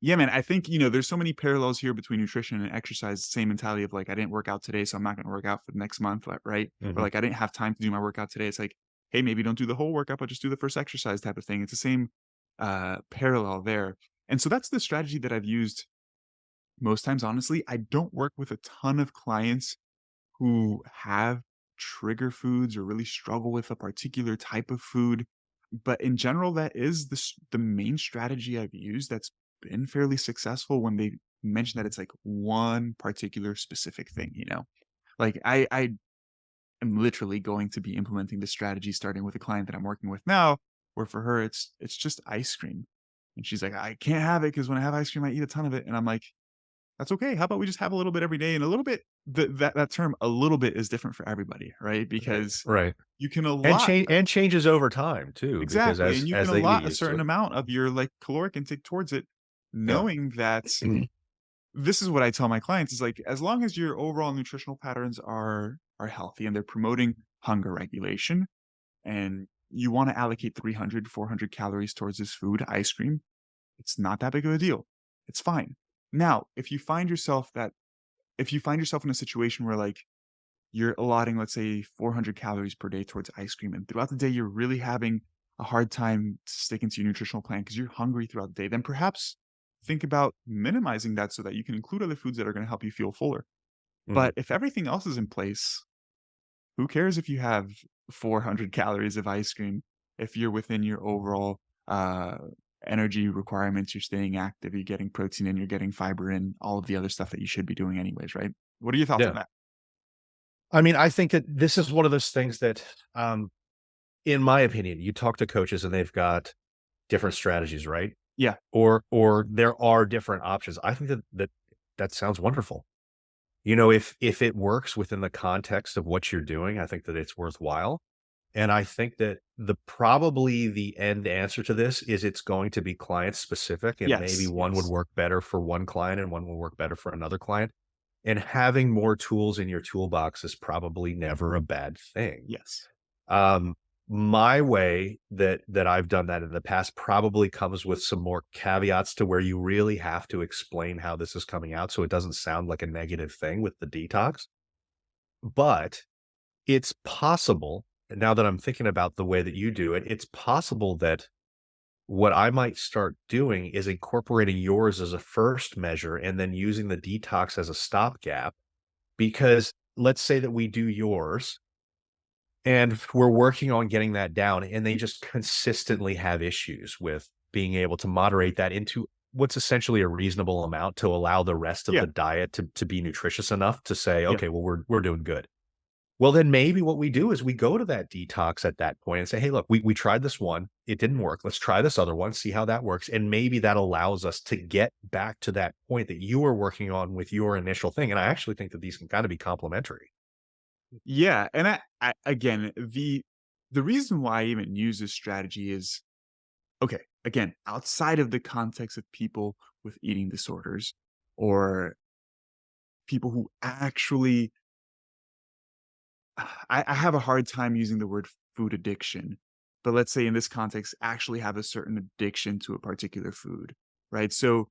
Speaker 1: yeah, man, I think, there's so many parallels here between nutrition and exercise, same mentality of like, I didn't work out today, so I'm not gonna work out for the next month, right? Or
Speaker 2: Mhm.
Speaker 1: like, I didn't have time to do my workout today. It's like, hey, maybe don't do the whole workout, but just do the first exercise type of thing. It's the same parallel there. And so that's the strategy that I've used most times, honestly. I don't work with a ton of clients who have trigger foods or really struggle with a particular type of food. But in general, that is the main strategy I've used that's been fairly successful when they mention that it's like one particular specific thing. Like I am literally going to be implementing this strategy starting with a client that I'm working with now, where for her it's just ice cream. And she's like, I can't have it because when I have ice cream, I eat a ton of it. And I'm like, that's okay. How about we just have a little bit every day? And a little bit, that term, a little bit, is different for everybody, right?
Speaker 2: Right,
Speaker 1: Because
Speaker 2: right.
Speaker 1: you can
Speaker 2: And
Speaker 1: allot
Speaker 2: changes over time too, because
Speaker 1: exactly, and you can
Speaker 2: as they get
Speaker 1: allot a
Speaker 2: used to
Speaker 1: certain
Speaker 2: it.
Speaker 1: amount of your like caloric intake towards it,
Speaker 2: Yeah.
Speaker 1: knowing that this is what I tell my clients is like, as long as your overall nutritional patterns are healthy and they're promoting hunger regulation, and you want to allocate 300, 400 calories towards this food, ice cream, it's not that big of a deal. It's fine. Now, if you find yourself in a situation where like you're allotting, let's say, 400 calories per day towards ice cream, and throughout the day you're really having a hard time sticking to your nutritional plan because you're hungry throughout the day, then perhaps think about minimizing that so that you can include other foods that are going to help you feel fuller.
Speaker 2: Mhm.
Speaker 1: But if everything else is in place, who cares if you have 400 calories of ice cream if you're within your overall uh, energy requirements. You're staying active, you're getting protein in, you're getting fiber in, all of the other stuff that you should be doing anyways, right? What are your thoughts on
Speaker 2: Yeah.
Speaker 1: that?
Speaker 2: I mean, I think that this is one of those things that, in my opinion, you talk to coaches and they've got different strategies, right?
Speaker 1: Yeah.
Speaker 2: Or there are different options. I think that sounds wonderful. You know, if it works within the context of what you're doing, I think that it's worthwhile. And I think that probably the end answer to this is it's going to be client specific, and maybe
Speaker 1: Yes.
Speaker 2: one would
Speaker 1: Yes.
Speaker 2: work better for one client and one will work better for another client. And having more tools in your toolbox is probably never a bad thing.
Speaker 1: Yes.
Speaker 2: Um, my way that I've done that in the past probably comes with some more caveats to where you really have to explain how this is coming out so it doesn't sound like a negative thing with the detox. But it's possible, now that I'm thinking about the way that you do it, it's possible that what I might start doing is incorporating yours as a first measure and then using the detox as a stopgap. Because let's say that we do yours and we're working on getting that down, and they just consistently have issues with being able to moderate that into what's essentially a reasonable amount to allow the rest of
Speaker 1: Yeah.
Speaker 2: the diet to be nutritious enough to say,
Speaker 1: Yeah.
Speaker 2: okay, well, we're doing good. Well, then maybe what we do is we go to that detox at that point and say, hey, look, we tried this one. It didn't work. Let's try this other one, see how that works. And maybe that allows us to get back to that point that you were working on with your initial thing. And I actually think that these can kind of be complementary.
Speaker 1: Yeah, and I again, the reason why I even use this strategy is okay, again, outside of the context of people with eating disorders or people who actually I have a hard time using the word food addiction, but let's say in this context, actually have a certain addiction to a particular food, right? So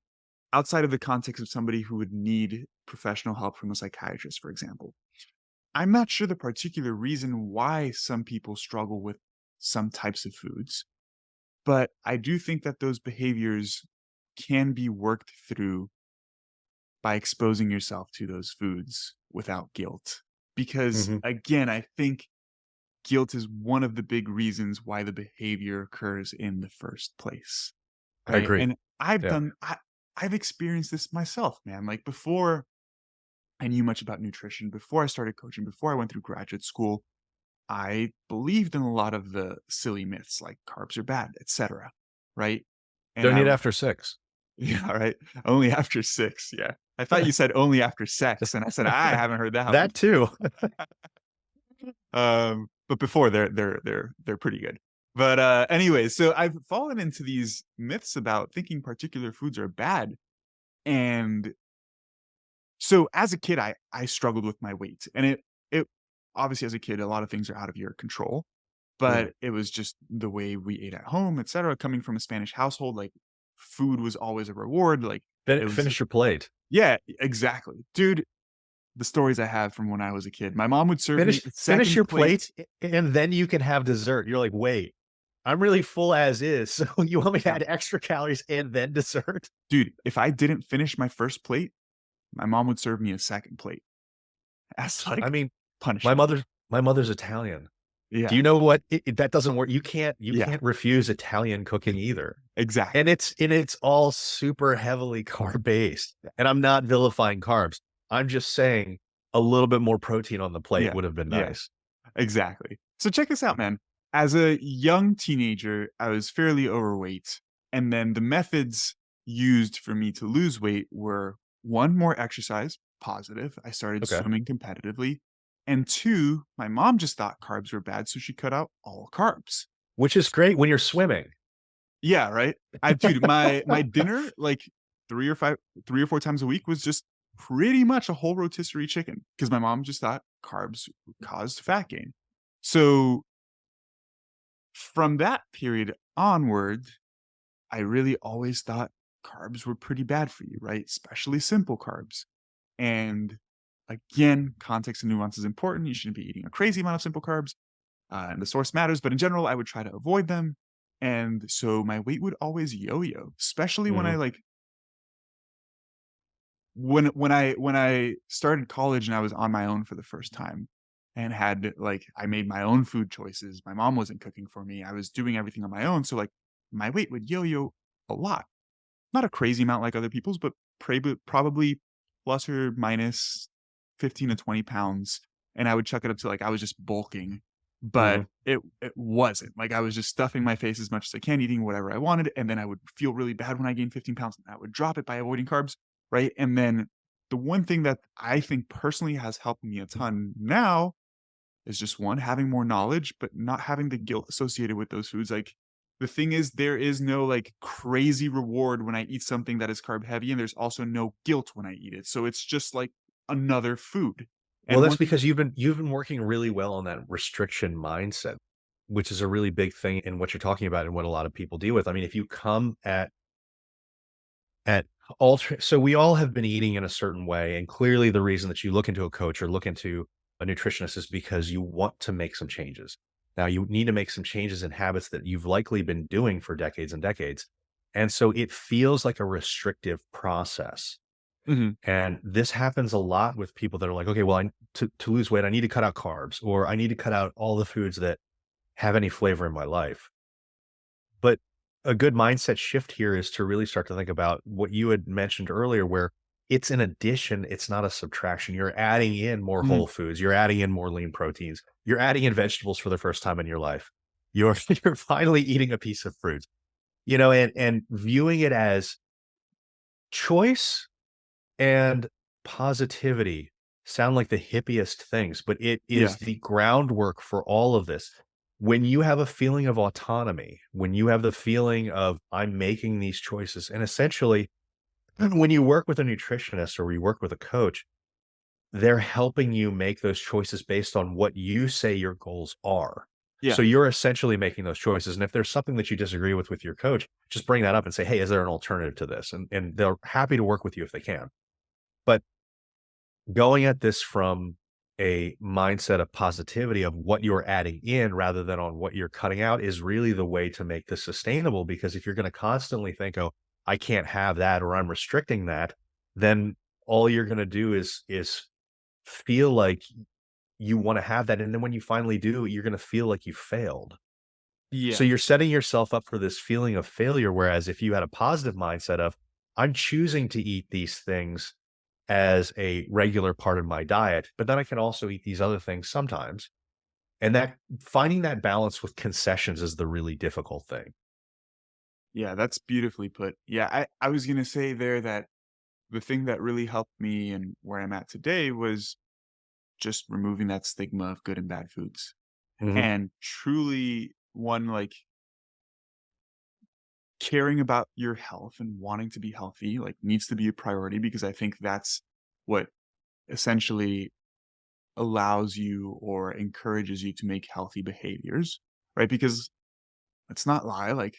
Speaker 1: outside of the context of somebody who would need professional help from a psychiatrist, for example, I'm not sure the particular reason why some people struggle with some types of foods, but I do think that those behaviors can be worked through by exposing yourself to those foods without guilt. Because
Speaker 2: Mhm.
Speaker 1: again, I think guilt is one of the big reasons why the behavior occurs in the first place,
Speaker 2: I
Speaker 1: right?
Speaker 2: agree.
Speaker 1: And I've
Speaker 2: Yeah.
Speaker 1: done I've experienced this myself, man. Like before I knew much about nutrition, before I started coaching, before I went through graduate school, I believed in a lot of the silly myths like carbs are bad, etc. Right? And
Speaker 2: Don't
Speaker 1: I
Speaker 2: eat
Speaker 1: would
Speaker 2: after 6.
Speaker 1: yeah, right. Only after 6. Yeah. I thought you said only after sex. And I said, I haven't heard that one.
Speaker 2: That too.
Speaker 1: But before they're pretty good. But anyways, so I've fallen into these myths about thinking particular foods are bad. And so as a kid, I struggled with my weight. And it obviously as a kid, a lot of things are out of your control.
Speaker 2: Mhm.
Speaker 1: But it was just the way we ate at home, etcetera. Coming from a Spanish household, like food was always a reward. Like it was
Speaker 2: Finish your plate.
Speaker 1: yeah, exactly. Dude, the stories I have from when I was a kid. My mom would serve me a
Speaker 2: Finish
Speaker 1: second
Speaker 2: your
Speaker 1: plate.
Speaker 2: plate, and then you can have dessert. You're like, "Wait, I'm really full as is, so you want me to
Speaker 1: Yeah.
Speaker 2: add extra calories and then dessert?"
Speaker 1: Dude, if I didn't finish my first plate, my mom would serve me a second plate as,
Speaker 2: I
Speaker 1: like,
Speaker 2: mean, my
Speaker 1: punishment.
Speaker 2: mother's my mother's Italian. Do
Speaker 1: Yeah.
Speaker 2: you know what? That doesn't work. You
Speaker 1: Yeah.
Speaker 2: can't refuse Italian cooking either.
Speaker 1: Exactly.
Speaker 2: And it's all super heavily carb based. And I'm not vilifying carbs. I'm just saying a little bit more protein on the plate
Speaker 1: Yeah.
Speaker 2: would have been
Speaker 1: Yeah.
Speaker 2: nice.
Speaker 1: Exactly. So check this out, man. As a young teenager, I was fairly overweight, and then the methods used for me to lose weight were 1, more exercise, positive. I started
Speaker 2: Okay.
Speaker 1: swimming competitively, and 2, my mom just thought carbs were bad, so she cut out all carbs.
Speaker 2: Which is great when you're swimming.
Speaker 1: Yeah, right? Dude, my dinner, like, 3 or 5 3 or 4 times a week was just pretty much a whole rotisserie chicken because my mom just thought carbs caused fat gain. So, from that period onward, I really always thought carbs were pretty bad for you, right? Especially simple carbs. And again, context and nuance is important. You shouldn't be eating a crazy amount of simple carbs, and the source matters. But in general, I would try to avoid them. And so my weight would always yo-yo, especially when I
Speaker 2: Mhm.
Speaker 1: like when I started college and I was on my own for the first time. and had like I made my own food choices. My mom wasn't cooking for me. I was doing everything on my own. So like my weight would yo-yo a lot. Not a crazy amount like other people's, but probably plus or minus 15 to 20 pounds, and I would chuck it up to, like, I was just bulking, but
Speaker 2: Mhm.
Speaker 1: it wasn't. Like, I was just stuffing my face as much as I can, eating whatever I wanted, and then I would feel really bad when I gained 15 pounds, and I would drop it by avoiding carbs, right? And then the one thing that I think personally has helped me a ton now is just one, having more knowledge, but not having the guilt associated with those foods. Like, the thing is, there is no like crazy reward when I eat something that is carb heavy, and there's also no guilt when I eat it. So it's just like another food.
Speaker 2: Well,
Speaker 1: And
Speaker 2: that's
Speaker 1: one thing,
Speaker 2: because you've been working really well on that restriction mindset, which is a really big thing in what you're talking about and what a lot of people deal with. I mean, if you come at so we all have been eating in a certain way, and clearly the reason that you look into a coach or look into a nutritionist is because you want to make some changes. Now, you need to make some changes in habits that you've likely been doing for decades and decades. And so it feels like a restrictive process.
Speaker 1: Mhm,
Speaker 2: And this happens a lot with people that are like, okay, well, to lose weight, I need to cut out carbs, or I need to cut out all the foods that have any flavor in my life. But a good mindset shift here is to really start to think about what you had mentioned earlier, where it's an addition, it's not a subtraction. You're adding in more
Speaker 1: mhm,
Speaker 2: whole foods, you're adding in more lean proteins, you're adding in vegetables for the first time in your life. You're you're finally eating a piece of fruit, and viewing it as choice and positivity sound like the hippiest things, but it
Speaker 1: yeah,
Speaker 2: is the groundwork for all of this. When you have a feeling of autonomy, when you have the feeling of I'm making these choices, and essentially when you work with a nutritionist or you work with a coach, they're helping you make those choices based on what you say your goals are.
Speaker 1: yeah,
Speaker 2: So you're essentially making those choices. And if there's something that you disagree with your coach, just bring that up and say, hey, is there an alternative to this? And they're happy to work with you if they can. But going at this from a mindset of positivity of what you're adding in rather than on what you're cutting out is really the way to make this sustainable. Because if you're going to constantly think, oh, I can't have that or I'm restricting that, then all you're going to do is feel like you want to have that. And then when you finally do, you're going to feel like you failed. So
Speaker 1: yeah,
Speaker 2: you're setting yourself up for this feeling of failure. Whereas if you had a positive mindset of, I'm choosing to eat these things as a regular part of my diet, but then I can also eat these other things sometimes. And that finding that balance with concessions is the really difficult thing.
Speaker 1: yeah, that's beautifully put. Yeah, I was gonna say there that the thing that really helped me and where I'm at today was just removing that stigma of good and bad foods.
Speaker 2: Mhm.
Speaker 1: And truly, one, like, caring about your health and wanting to be healthy, like, needs to be a priority because I think that's what essentially allows you or encourages you to make healthy behaviors, right? Because let's not lie, like,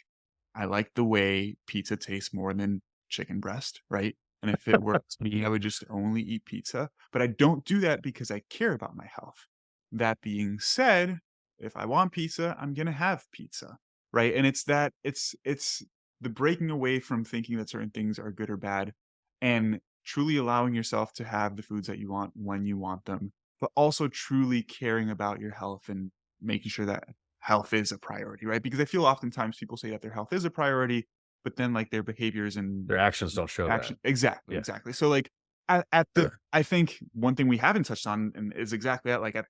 Speaker 1: I like the way pizza tastes more than chicken breast, right? And if it were up to me, I would just only eat pizza, but I don't do that because I care about my health. That being said, if I want pizza, I'm gonna have pizza, right? And it's the breaking away from thinking that certain things are good or bad and truly allowing yourself to have the foods that you want when you want them, but also truly caring about your health and making sure that health is a priority, right? Because I feel oftentimes people say that their health is a priority, but then like their behaviors and
Speaker 2: Their actions don't show that.
Speaker 1: action exactly,
Speaker 2: Yeah.
Speaker 1: exactly. So like at the I think one thing we haven't touched on and is exactly that, like at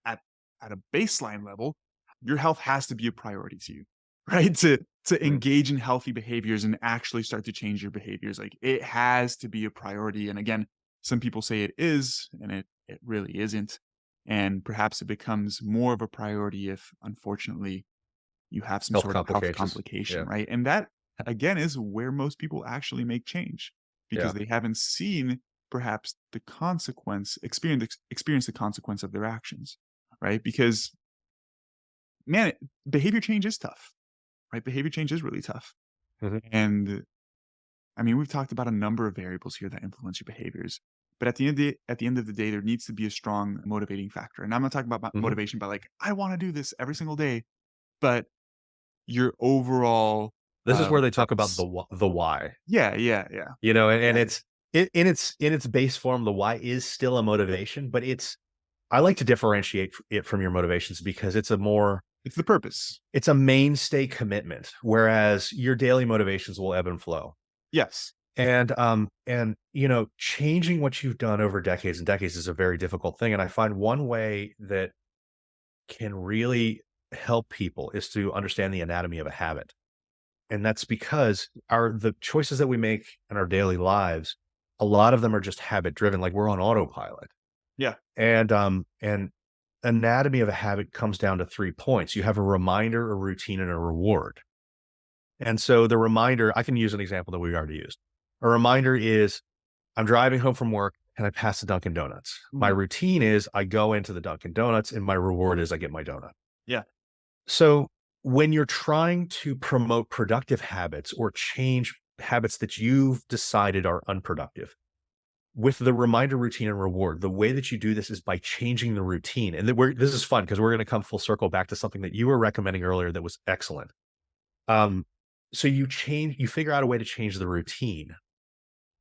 Speaker 1: a baseline level, your health has to be a priority to you, right? To
Speaker 2: Mhm.
Speaker 1: engage in healthy behaviors and actually start to change your behaviors. Like it has to be a priority. And again, some people say it is, and it really isn't. And perhaps it becomes more of a priority if unfortunately you have some
Speaker 2: Health
Speaker 1: sort of health
Speaker 2: complications.
Speaker 1: complication,
Speaker 2: Yeah.
Speaker 1: right? And that again is where most people actually make change because
Speaker 2: Yeah.
Speaker 1: they haven't seen perhaps the consequence, experience the consequence of their actions, right? Because man, behavior change is tough, right? Behavior change is really tough.
Speaker 2: Mhm.
Speaker 1: And I mean, we've talked about a number of variables here that influence your behaviors. But at the end of the day, there needs to be a strong motivating factor. And I'm not talking about
Speaker 2: Mhm.
Speaker 1: motivation by like, I want to do this every single day, but your overall,
Speaker 2: This is where they talk about
Speaker 1: purpose.
Speaker 2: the why.
Speaker 1: Yeah, yeah, yeah.
Speaker 2: And
Speaker 1: Yeah,
Speaker 2: it's in its base form, the why is still a motivation, but it's I like to differentiate it from your motivations because
Speaker 1: It's the purpose.
Speaker 2: it's a mainstay commitment, whereas your daily motivations will ebb and flow.
Speaker 1: Yes.
Speaker 2: And you know, changing what you've done over decades and decades is a very difficult thing. And I find one way that can really help people is to understand the anatomy of a habit. And that's because the choices that we make in our daily lives, a lot of them are just habit driven, like we're on autopilot.
Speaker 1: Yeah.
Speaker 2: And anatomy of a habit comes down to 3 points. You have a reminder, a routine, and a reward. And so the reminder, I can use an example that we already used. A reminder is I'm driving home from work and I pass the Dunkin' Donuts. My
Speaker 1: Mhm.
Speaker 2: routine is I go into the Dunkin' Donuts and my reward is I get my donut.
Speaker 1: Yeah.
Speaker 2: So when you're trying to promote productive habits or change habits that you've decided are unproductive, with the reminder, routine, and reward, the way that you do this is by changing the routine. And this is fun because we're going to come full circle back to something that you were recommending earlier that was excellent. Um, so you figure out a way to change the routine.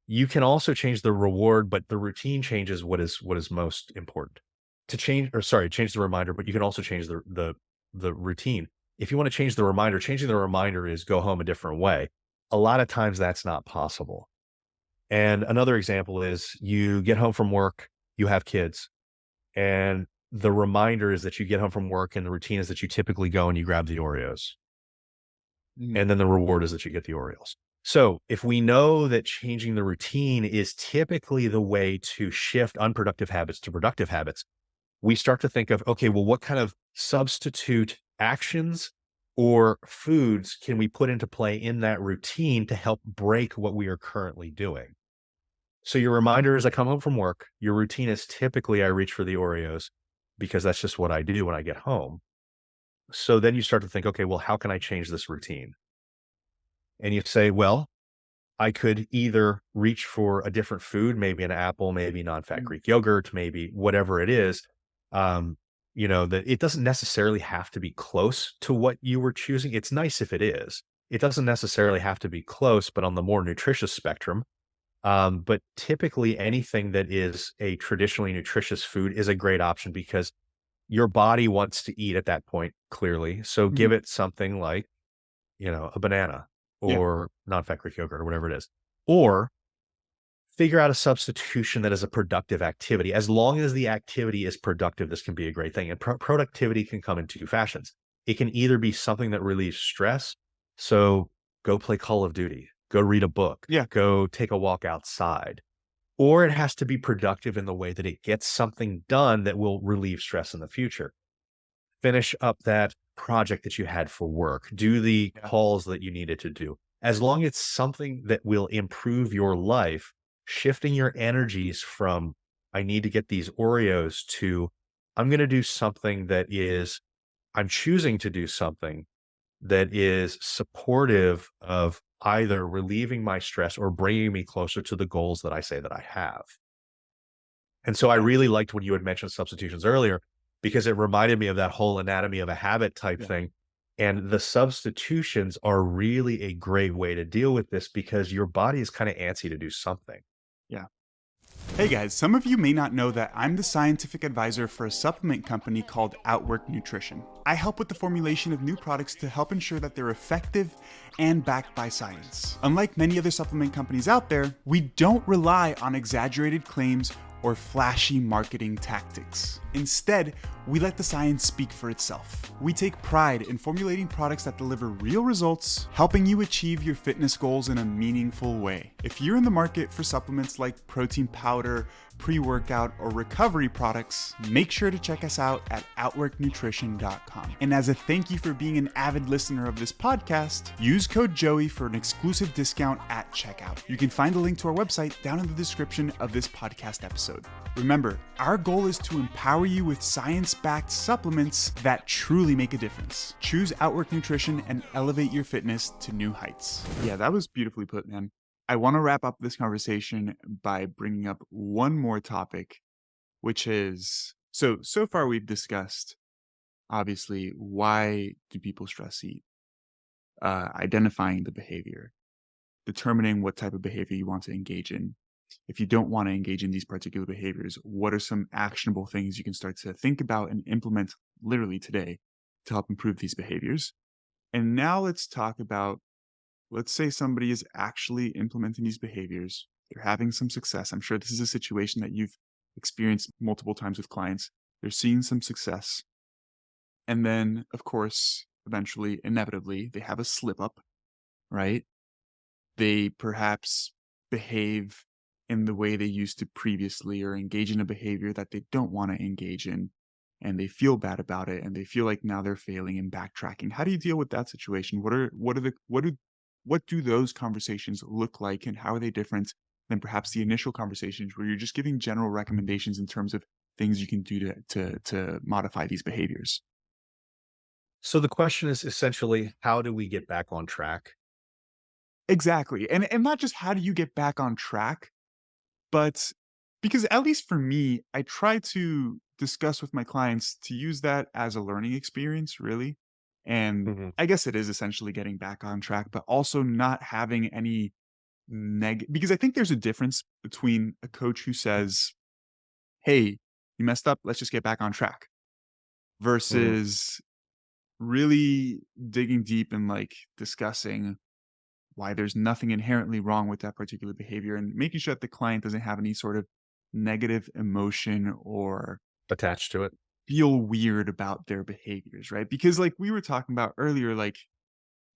Speaker 2: You can also change the reward, but the routine changes what is most important. Change the reminder, but you can also change the routine. If you want to change the reminder, changing the reminder is go home a different way. A lot of times that's not possible. And another example is you get home from work, you have kids, and the reminder is that you get home from work and the routine is that you typically go and you grab the Oreos.
Speaker 1: Mhm.
Speaker 2: And then the reward is that you get the Oreos. So if we know that changing the routine is typically the way to shift unproductive habits to productive habits, we start to think of, okay, well, what kind of substitute actions or foods can we put into play in that routine to help break what we are currently doing? So your reminder is I come home from work. Your routine is typically I reach for the Oreos because that's just what I do when I get home. So then you start to think, okay, well, how can I change this routine? And you say, well, I could either reach for a different food, maybe an apple, maybe non-fat
Speaker 1: Mhm.
Speaker 2: Greek yogurt, maybe whatever it is. Um, that it doesn't necessarily have to be close to what you were choosing. It's nice if it is. It doesn't necessarily have to be close, but on the more nutritious spectrum. But typically anything that is a traditionally nutritious food is a great option because your body wants to eat at that point, clearly. So give
Speaker 1: Mhm.
Speaker 2: it something like a banana
Speaker 1: Yeah.
Speaker 2: or non-fat Greek yogurt or whatever it is. Or figure out a substitution that is a productive activity. As long as the activity is productive, this can be a great thing. And productivity can come in two fashions. It can either be something that relieves stress. So go play Call of Duty, go read a book,
Speaker 1: Yeah.
Speaker 2: go take a walk outside. Or it has to be productive in the way that it gets something done that will relieve stress in the future. Finish up that project that you had for work, do the
Speaker 1: Yeah.
Speaker 2: calls that you needed to do. As long as it's something that will improve your life, shifting your energies from, I need to get these Oreos to, I'm going to do something that is, I'm choosing to do something that is supportive of either relieving my stress or bringing me closer to the goals that I say that I have. And so I
Speaker 1: Yeah.
Speaker 2: really liked when you had mentioned substitutions earlier because it reminded me of that whole anatomy of a habit type
Speaker 1: Yeah.
Speaker 2: thing. And the substitutions are really a great way to deal with this because your body is kind of antsy to do something.
Speaker 1: Yeah. Hey guys, some of you may not know that I'm the scientific advisor for a supplement company called Outwork Nutrition. I help with the formulation of new products to help ensure that they're effective and backed by science. Unlike many other supplement companies out there, we don't rely on exaggerated claims or flashy marketing tactics. Instead, we let the science speak for itself. We take pride in formulating products that deliver real results, helping you achieve your fitness goals in a meaningful way. If you're in the market for supplements like protein powder, pre-workout, or recovery products, make sure to check us out at outworknutrition.com. And as a thank you for being an avid listener of this podcast, use code Joey for an exclusive discount at checkout. You can find the link to our website down in the description of this podcast episode. Remember, our goal is to empower you with science-backed supplements that truly make a difference. Choose Outwork Nutrition and elevate your fitness to new heights. Yeah, that was beautifully put, man. I want to wrap up this conversation by bringing up one more topic, which is so far we've discussed obviously why do people stress eat, identifying the behavior, determining what type of behavior you want to engage in, if you don't want to engage in these particular behaviors, what are some actionable things you can start to think about and implement literally today to help improve these behaviors? And now let's talk about, let's say somebody is actually implementing these behaviors. They're having some success. I'm sure this is a situation that you've experienced multiple times with clients. They're seeing some success. And then, of course, eventually, inevitably, they have a slip up, right? They perhaps behave in the way they used to previously or engage in a behavior that they don't want to engage in, and they feel bad about it, and they feel like now they're failing and backtracking. How do you deal with that situation? What do those conversations look like, and how are they different than perhaps the initial conversations where you're just giving general recommendations in terms of things you can do to modify these behaviors?
Speaker 2: So the question is essentially, how do we get back on track?
Speaker 1: Exactly. And not just how do you get back on track, but because at least for me, I try to discuss with my clients to use that as a learning experience, really. And
Speaker 2: Mhm.
Speaker 1: I guess it is essentially getting back on track, but also not having any because I think there's a difference between a coach who says, "Hey, you messed up, let's just get back on track,"
Speaker 2: Mhm.
Speaker 1: versus really digging deep and like discussing why there's nothing inherently wrong with that particular behavior and making sure that the client doesn't have any sort of negative emotion or
Speaker 2: Attached to it.
Speaker 1: feel weird about their behaviors, right? Because like we were talking about earlier, like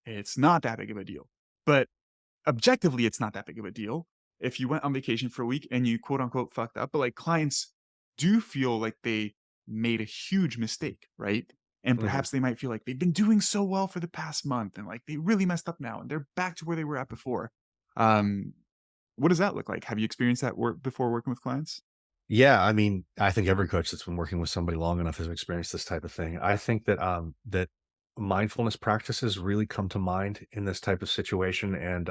Speaker 1: it's not that big of a deal. But objectively, it's not that big of a deal if you went on vacation for a week and you quote unquote fucked up. But like clients do feel like they made a huge mistake, right? And
Speaker 2: Mhm.
Speaker 1: perhaps they might feel like they've been doing so well for the past month and like they really messed up now and they're back to where they were at before. Um, what does that look like? Have you experienced that work before working with clients?
Speaker 2: Yeah, I mean, I think every coach that's been working with somebody long enough has experienced this type of thing. I think that that mindfulness practices really come to mind in this type of situation, and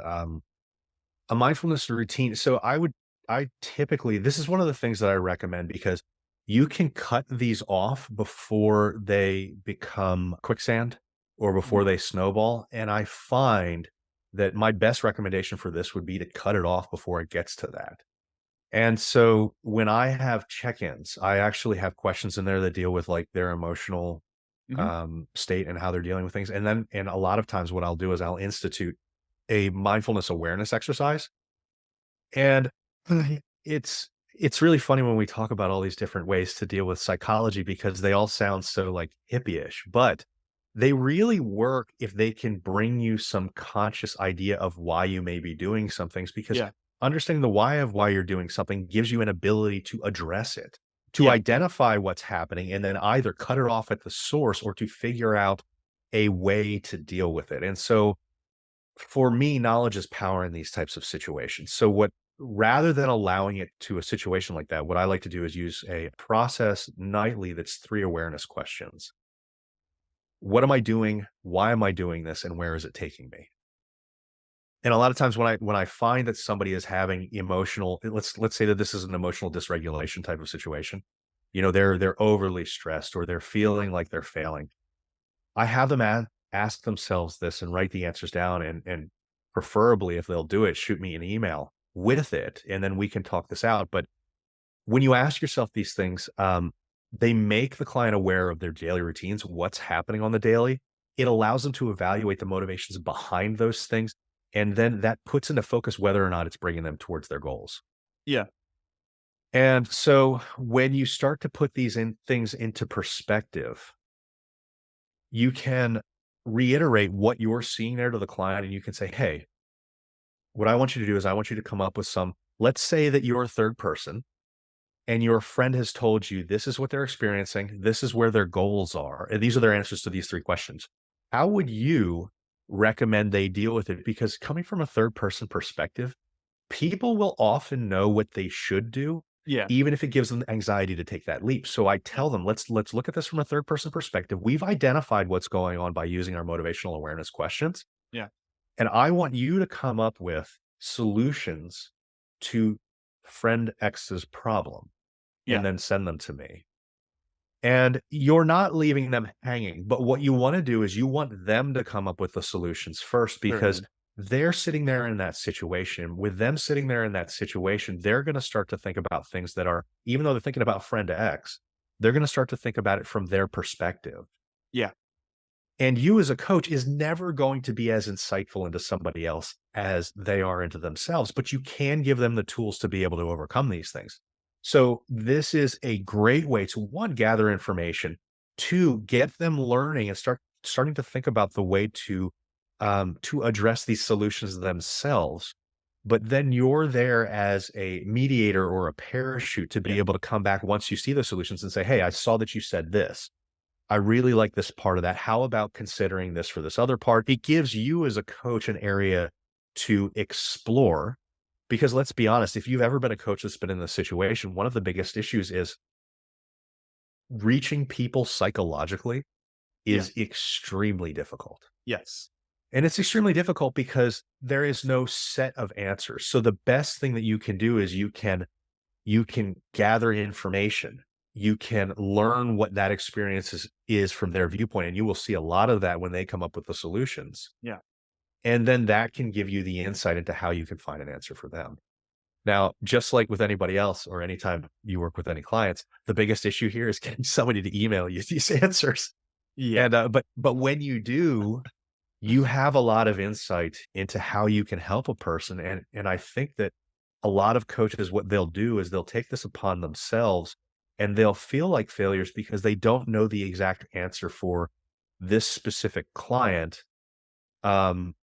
Speaker 2: a mindfulness routine. So I typically, this is one of the things that I recommend because you can cut these off before they become quicksand or before
Speaker 1: Mhm.
Speaker 2: they snowball. And I find that my best recommendation for this would be to cut it off before it gets to that. And so when I have check-ins, I actually have questions in there that deal with like their emotional
Speaker 1: Mhm.
Speaker 2: state and how they're dealing with things. And a lot of times what I'll do is I'll institute a mindfulness awareness exercise. And it's it's really funny when we talk about all these different ways to deal with psychology because they all sound so like hippie-ish, but they really work if they can bring you some conscious idea of why you may be doing some things because
Speaker 1: Yeah.
Speaker 2: understanding the why of why you're doing something gives you an ability to address it, to
Speaker 1: Yeah.
Speaker 2: identify what's happening and then either cut it off at the source or to figure out a way to deal with it. And so for me, knowledge is power in these types of situations. So what rather than allowing it to a situation like that, what I like to do is use a process nightly that's 3 awareness questions. What am I doing? Why am I doing this? And where is it taking me? And a lot of times when I find that somebody is having emotional, let's say that this is an emotional dysregulation type of situation. You know, they're overly stressed or they're feeling like they're failing. I have them ask themselves this and write the answers down and preferably if they'll do it, shoot me an email with it, and then we can talk this out. But when you ask yourself these things, they make the client aware of their daily routines, what's happening on the daily. It allows them to evaluate the motivations behind those things. And then that puts into focus whether or not it's bringing them towards their goals.
Speaker 1: Yeah.
Speaker 2: And so when you start to put these things into perspective, you can reiterate what you're seeing there to the client and you can say, "Hey, what I want you to do is I want you to come up with some." Let's say that you're a third person and your friend has told you this is what they're experiencing, this is where their goals are, and these are their answers to these 3 questions. How would you recommend they deal with it? Because coming from a third person perspective, people will often know what they should do,
Speaker 1: Yeah.
Speaker 2: even if it gives them anxiety to take that leap. So I tell them, let's look at this from a third person perspective. We've identified what's going on by using our motivational awareness questions.
Speaker 1: Yeah.
Speaker 2: And I want you to come up with solutions to friend X's problem and
Speaker 1: Yeah.
Speaker 2: then send them to me. And you're not leaving them hanging, but what you want to do is you want them to come up with the solutions first because
Speaker 1: Certainly.
Speaker 2: they're sitting there in that situation. With them sitting there in that situation, they're going to start to think about things that are, even though they're thinking about friend X, they're going to start to think about it from their perspective.
Speaker 1: Yeah.
Speaker 2: And you as a coach is never going to be as insightful into somebody else as they are into themselves, but you can give them the tools to be able to overcome these things. So this is a great way to, one, gather information, two, get them learning and starting to think about the way to address these solutions themselves. But then you're there as a mediator or a parachute to
Speaker 1: Yeah.
Speaker 2: be able to come back once you see the solutions and say, "Hey, I saw that you said this. I really like this part of that. How about considering this for this other part?" It gives you as a coach an area to explore, because let's be honest, if you've ever been a coach that's been in this situation, one of the biggest issues is reaching people psychologically
Speaker 1: Yeah.
Speaker 2: is extremely difficult.
Speaker 1: Yes.
Speaker 2: And it's extremely difficult because there is no set of answers. So the best thing that you can do is you can gather information. You can learn what that experience is from their viewpoint, and you will see a lot of that when they come up with the solutions.
Speaker 1: Yeah.
Speaker 2: And then that can give you the insight into how you can find an answer for them. Now, just like with anybody else or anytime you work with any clients, the biggest issue here is getting somebody to email you these answers.
Speaker 1: Yeah.
Speaker 2: And but when you do, you have a lot of insight into how you can help a person. And I think that a lot of coaches, what they'll do is they'll take this upon themselves and they'll feel like failures because they don't know the exact answer for this specific client. Um,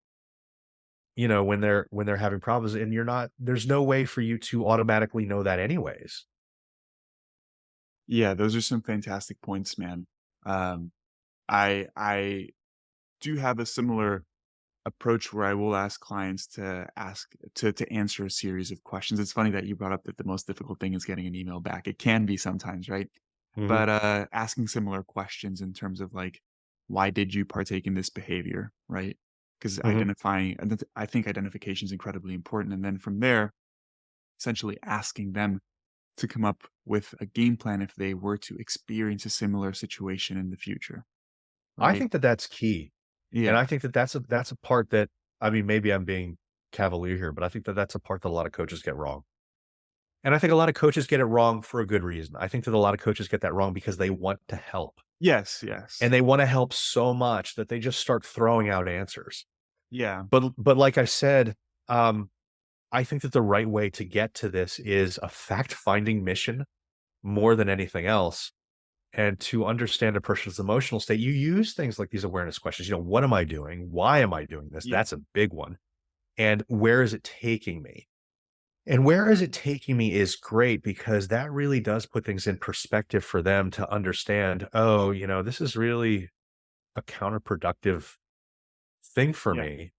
Speaker 2: when they're having problems, and there's no way for you to automatically know that anyways.
Speaker 1: Yeah, those are some fantastic points, man. Um, I do have a similar approach where I will ask clients to answer a series of questions. It's funny that you brought up that the most difficult thing is getting an email back. It can be sometimes, right?
Speaker 2: Mhm,
Speaker 1: But asking similar questions in terms of like, why did you partake in this behavior, right? Because
Speaker 2: mhm.
Speaker 1: I think identification is incredibly important, and then from there, essentially asking them to come up with a game plan if they were to experience a similar situation in the future,
Speaker 2: I
Speaker 1: right?
Speaker 2: think that that's key. And
Speaker 1: Yeah.
Speaker 2: I think that that's a part that, I mean, maybe I'm being cavalier here, but I think that that's a part that a lot of coaches get wrong. And I think a lot of coaches get it wrong for a good reason. I think that a lot of coaches get that wrong because they want to help,
Speaker 1: Yes, yes.
Speaker 2: and they want to help so much that they just start throwing out answers.
Speaker 1: Yeah.
Speaker 2: But like I said, um, I think that the right way to get to this is a fact-finding mission more than anything else. And to understand a person's emotional state, you use things like these awareness questions. What am I doing? Why am I doing this?
Speaker 1: Yeah.
Speaker 2: That's a big one. And where is it taking me? And where is it taking me is great because that really does put things in perspective for them to understand, oh, this is really a counterproductive thing for
Speaker 1: Yeah.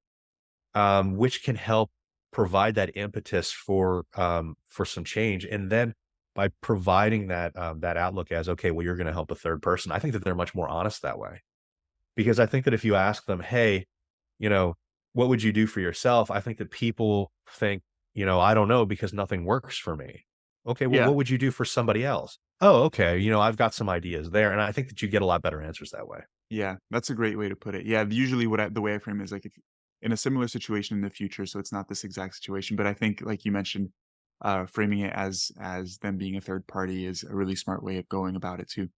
Speaker 2: me, which can help provide that impetus for some change. And then by providing that outlook as, okay, well, you're going to help a third person, I think that they're much more honest that way. Because I think that if you ask them, hey, you know, what would you do for yourself? I think that people think, I don't know because nothing works for me. Okay, well,
Speaker 1: Yeah.
Speaker 2: what would you do for somebody else? Oh, okay. I've got some ideas there. And I think that you get a lot better answers that way.
Speaker 1: Yeah. That's a great way to put it. Yeah. Usually the way I frame it is like if in a similar situation in the future, so it's not this exact situation, but I think like you mentioned, framing it as them being a third party is a really smart way of going about it too.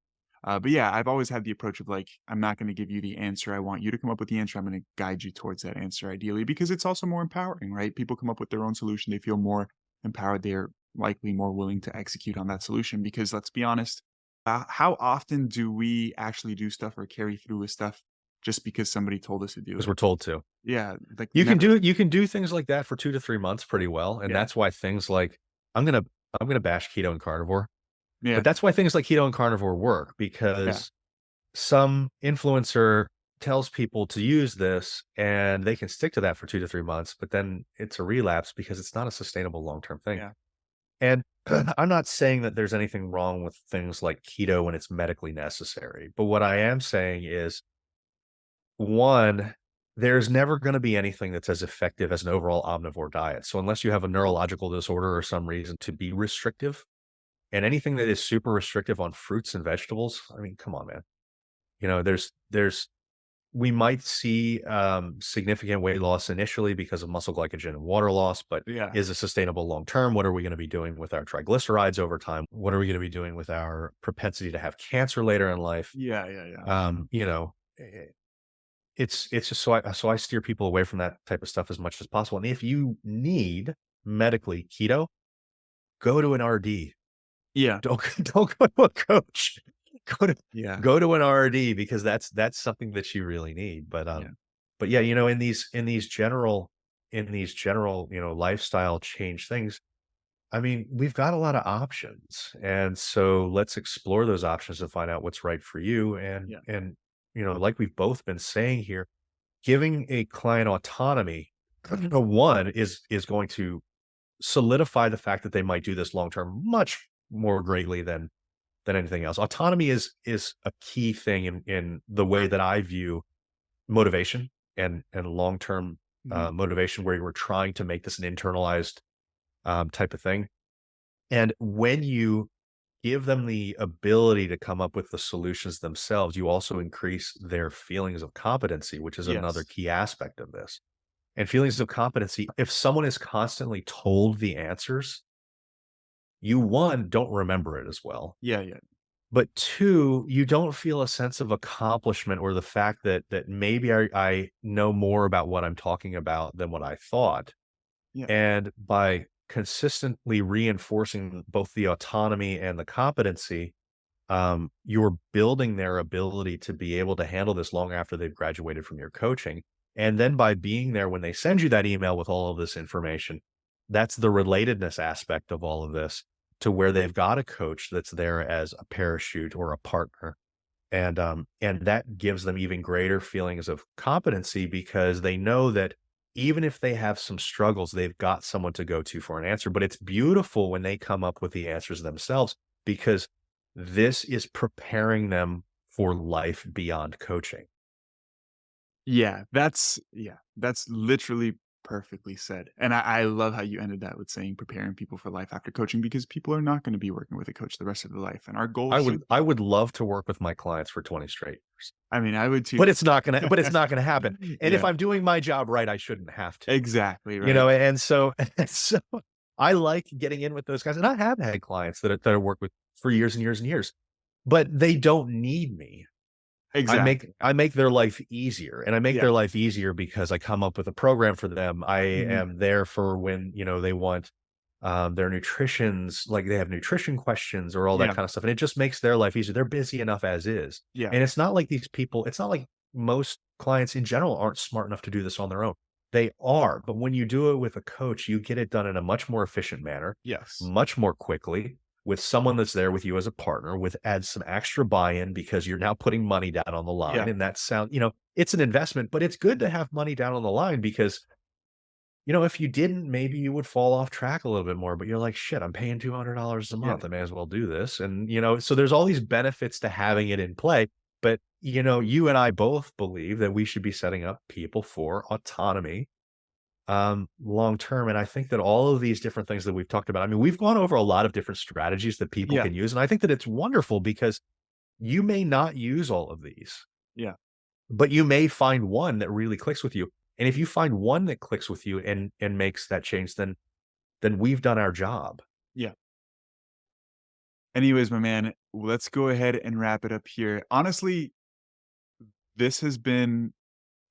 Speaker 1: But yeah, I've always had the approach of like, I'm not going to give you the answer. I want you to come up with the answer. I'm going to guide you towards that answer ideally, because it's also more empowering, right? People come up with their own solution. They feel more empowered. They're likely more willing to execute on that solution because let's be honest, how often do we actually do stuff or carry through with stuff just because somebody told us to do
Speaker 2: Because
Speaker 1: it?
Speaker 2: we're told to.
Speaker 1: Yeah. Like
Speaker 2: You can
Speaker 1: never.
Speaker 2: do things like that for 2 to 3 months pretty well, and
Speaker 1: Yeah.
Speaker 2: that's why things like I'm gonna I'm gonna bash keto and carnivore, but
Speaker 1: Yeah.
Speaker 2: that's why things like keto and carnivore work
Speaker 1: Yeah.
Speaker 2: because some influencer tells people to use this and they can stick to that for 2 to 3 months, but then it's a relapse because it's not a sustainable long-term thing.
Speaker 1: Yeah.
Speaker 2: And I'm not saying that there's anything wrong with things like keto when it's medically necessary, but what I am saying is, one, there's never gonna be anything that's as effective as an overall omnivore diet. So unless you have a neurological disorder or some reason to be restrictive, and anything that is super restrictive on fruits and vegetables, I mean, come on, man. There's we might see significant weight loss initially because of muscle glycogen and water loss, but
Speaker 1: Yeah.
Speaker 2: is it sustainable long term? What are we going to be doing with our triglycerides over time? What are we going to be doing with our propensity to have cancer later in life?
Speaker 1: Yeah, yeah, yeah.
Speaker 2: You know, it's just so I steer people away from that type of stuff as much as possible. And if you need medically keto, go to an RD.
Speaker 1: Yeah.
Speaker 2: Don't don't go to a coach. Go to
Speaker 1: Yeah.
Speaker 2: go to an RD because that's something that you really need.
Speaker 1: Yeah.
Speaker 2: But yeah, you know, in these general, lifestyle change things, I mean, we've got a lot of options. And so let's explore those options and find out what's right for you.
Speaker 1: Yeah.
Speaker 2: Like we've both been saying here, giving a client autonomy, one is going to solidify the fact that they might do this long term much more greatly than anything else. Autonomy is a key thing in the way that I view motivation and long term
Speaker 1: Mhm.
Speaker 2: motivation, where you were trying to make this an internalized type of thing. And when you give them the ability to come up with the solutions themselves, you also increase their feelings of competency, which is another
Speaker 1: Yes.
Speaker 2: key aspect of this. And feelings of competency, if someone is constantly told the answers, you one, don't remember it as well.
Speaker 1: Yeah, yeah.
Speaker 2: But two, you don't feel a sense of accomplishment or the fact that maybe I know more about what I'm talking about than what I thought.
Speaker 1: Yeah.
Speaker 2: And by consistently reinforcing both the autonomy and the competency, you're building their ability to be able to handle this long after they've graduated from your coaching. And then by being there when they send you that email with all of this information, that's the relatedness aspect of all of this, to where they've got a coach that's there as a parachute or a partner. And that gives them even greater feelings of competency because they know that even if they have some struggles, they've got someone to go to for an answer. But it's beautiful when they come up with the answers themselves, because this is preparing them for life beyond coaching.
Speaker 1: That's literally perfectly said. And I love how you ended that with saying preparing people for life after coaching because people are not gonna be working with a coach the rest of their life, and our goal
Speaker 2: I would
Speaker 1: should
Speaker 2: I would love to work with my clients for 20 straight years,
Speaker 1: I mean, I would too.
Speaker 2: but it's not gonna happen. And if
Speaker 1: Yeah,
Speaker 2: I'm doing my job right, I shouldn't have to.
Speaker 1: exactly,
Speaker 2: You
Speaker 1: right?
Speaker 2: know, and so so I like getting in with those guys, and I have had clients that I work with for years and years and years, but they don't need me. I make
Speaker 1: Exactly.
Speaker 2: I make their life easier, and I make
Speaker 1: Yeah.
Speaker 2: their life easier because I come up with a program for them. I
Speaker 1: Mhm.
Speaker 2: am there for when, they want, their nutritions, like, they have nutrition questions or all that
Speaker 1: Yeah.
Speaker 2: kinda stuff, and it just makes their life easier. They're busy enough as is,
Speaker 1: Yeah.
Speaker 2: and it's not like most clients in general aren't smart enough to do this on their own. They are, but when you do it with a coach, you get it done in a much more efficient manner,
Speaker 1: Yes.
Speaker 2: much more quickly, with someone that's there with you as a partner, with adds some extra buy-in because you're now putting money down on the line,
Speaker 1: Yeah.
Speaker 2: and it's an investment, but it's good to have money down on the line because, if you didn't, maybe you would fall off track a little bit more, but you're like, "Shit, I'm paying $200 a
Speaker 1: Yeah.
Speaker 2: month. I may as well do this." And, so there's all these benefits to having it in play, but, you and I both believe that we should be setting up people for autonomy, long term. And I think that all of these different things that we've talked about, I mean, we've gone over a lot of different strategies that people
Speaker 1: Yeah.
Speaker 2: can use. And I think that it's wonderful because you may not use all of these,
Speaker 1: Yeah.
Speaker 2: but you may find one that really clicks with you. And if you find one that clicks with you and makes that change, then we've done our job.
Speaker 1: Yeah. Anyways, my man, let's go ahead and wrap it up here. Honestly, this has been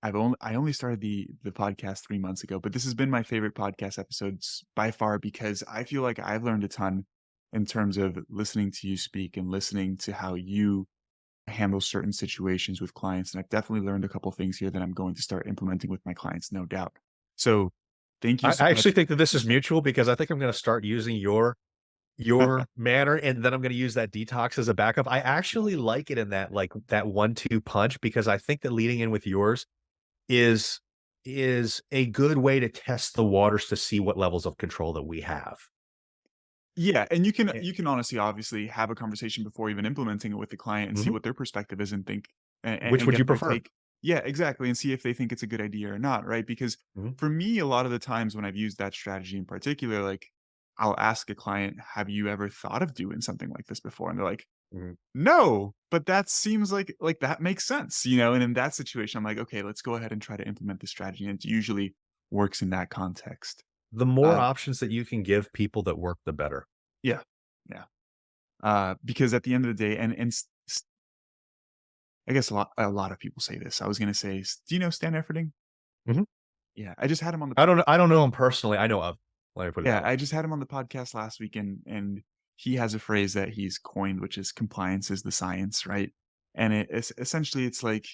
Speaker 1: I only started the podcast 3 months ago, but this has been my favorite podcast episodes by far because I feel like I've learned a ton in terms of listening to you speak and listening to how you handle certain situations with clients, and I've definitely learned a couple things here that I'm going to start implementing with my clients, no doubt. So, thank you
Speaker 2: I
Speaker 1: so
Speaker 2: I
Speaker 1: much.
Speaker 2: actually think that this is mutual because I think I'm going to start using your manner, and then I'm gonna use that detox as a backup. I actually like it in that 1-2 punch, because I think that leading in with yours is is a good way to test the waters to see what levels of control that we have.
Speaker 1: Yeah, and
Speaker 2: Eh
Speaker 1: you can honestly obviously have a conversation before even implementing it with the client and see
Speaker 2: Mhm.
Speaker 1: what their perspective is and think
Speaker 2: Which
Speaker 1: and
Speaker 2: would
Speaker 1: get
Speaker 2: you
Speaker 1: their
Speaker 2: prefer?
Speaker 1: take. Yeah, exactly, and see if they think it's a good idea or not, right? Because
Speaker 2: Mhm.
Speaker 1: for me, a lot of the times when I've used that strategy in particular, like I'll ask a client, "Have you ever thought of doing something like this before?" And they're like,
Speaker 2: Mhm.
Speaker 1: No, but that seems like that makes sense, and in that situation, I'm like, "Okay, let's go ahead and try to implement this strategy," and it usually works in that context.
Speaker 2: The more
Speaker 1: Uh,
Speaker 2: options that you can give people that work, the better.
Speaker 1: yeah, yeah, because at the end of the day and I guess a lot of people say this. I was gonna say, do you know Stan Efferding?
Speaker 2: Mhm.
Speaker 1: Yeah, I just had him on the
Speaker 2: I don't know him personally, I know of. Let me put it
Speaker 1: yeah,
Speaker 2: that way.
Speaker 1: I just had him on the podcast last week, and he has a phrase that he's coined, which is "compliance is the science," right? And essentially, it's like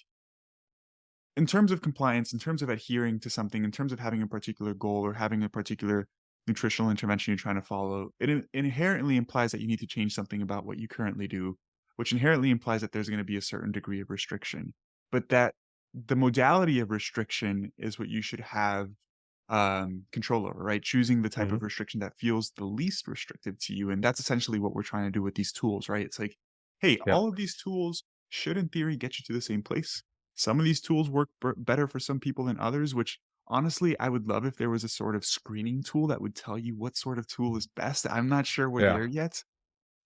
Speaker 1: in terms of compliance, in terms of adhering to something, in terms of having a particular goal or having a particular nutritional intervention you're trying to follow, it inherently implies that you need to change something about what you currently do, which inherently implies that there's going to be a certain degree of restriction. But that the modality of restriction is what you should have control over, right? Choosing the type
Speaker 2: Mhm.
Speaker 1: of restriction that feels the least restrictive to you. And that's essentially what we're trying to do with these tools, right? It's like, hey,
Speaker 2: Yeah.
Speaker 1: all of these tools should, in theory, get you to the same place. Some of these tools work better for some people than others, which honestly, I would love if there was a sort of screening tool that would tell you what sort of tool is best. I'm not sure we're
Speaker 2: Yeah.
Speaker 1: there yet,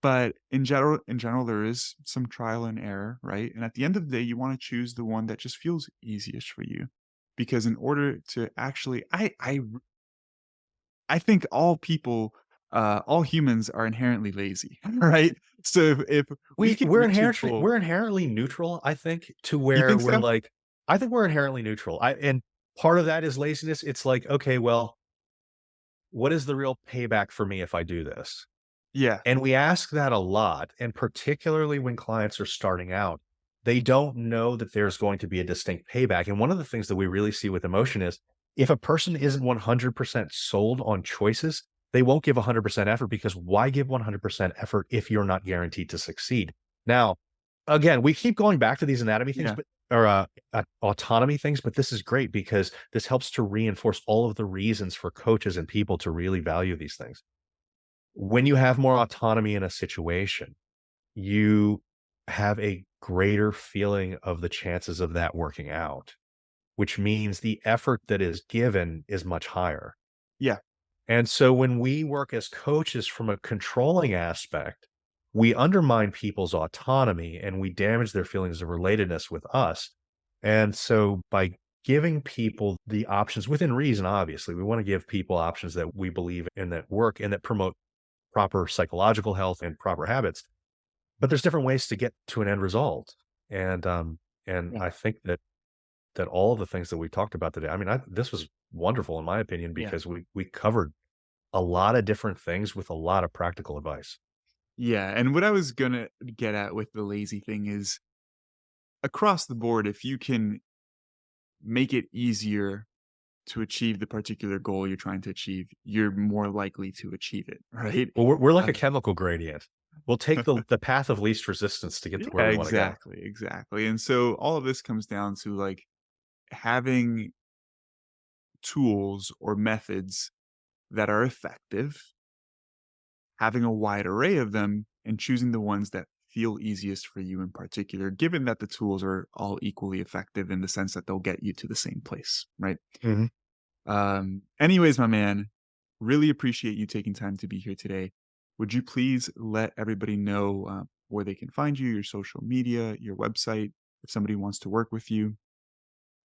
Speaker 1: but in general, there is some trial and error, right? And at the end of the day, you want to choose the one that just feels easiest for you. Because in order to actually, I think all humans are inherently lazy, right? So if we can reach a goal,
Speaker 2: We're inherently neutral, I think, to
Speaker 1: you
Speaker 2: where
Speaker 1: think
Speaker 2: we're
Speaker 1: so?
Speaker 2: like I think we're inherently neutral. I and part of that is laziness. It's like, okay, well, what is the real payback for me if I do this?
Speaker 1: Yeah,
Speaker 2: And we ask that a lot, and particularly when clients are starting out, they don't know that there's going to be a distinct payback. And one of the things that we really see with emotion is if a person isn't 100% sold on choices, they won't give 100% effort because why give 100% effort if you're not guaranteed to succeed? Now, again, we keep going back to these anatomy things,
Speaker 1: yeah,
Speaker 2: but autonomy things, but this is great because this helps to reinforce all of the reasons for coaches and people to really value these things. When you have more autonomy in a situation, you have a greater feeling of the chances of that working out, which means the effort that is given is much higher.
Speaker 1: yeah,
Speaker 2: And so when we work as coaches from a controlling aspect, we undermine people's autonomy and we damage their feelings of relatedness with us. And so by giving people the options within reason, obviously, we want to give people options that we believe in that work and that promote proper psychological health and proper habits. But there's different ways to get to an end result. And and
Speaker 1: yeah,
Speaker 2: I think that all of the things that we talked about today, I mean, this was wonderful in my opinion
Speaker 1: yeah.
Speaker 2: because we covered a lot of different things with a lot of practical advice.
Speaker 1: Yeah, and what I was gonna get at with the lazy thing is across the board, if you can make it easier to achieve the particular goal you're trying to achieve, you're more likely to achieve it, right?
Speaker 2: Well, we're like
Speaker 1: Uh,
Speaker 2: a chemical gradient. We'll take the path of least resistance to get to where
Speaker 1: yeah,
Speaker 2: we want to go.
Speaker 1: exactly, exactly. And so all of this comes down to like having tools or methods that are effective, having a wide array of them, and choosing the ones that feel easiest for you in particular, given that the tools are all equally effective in the sense that they'll get you to the same place, right?
Speaker 2: Mhm.
Speaker 1: Anyways, my man, really appreciate you taking time to be here today. Would you please let everybody know where they can find you, your social media, your website, if somebody wants to work with you?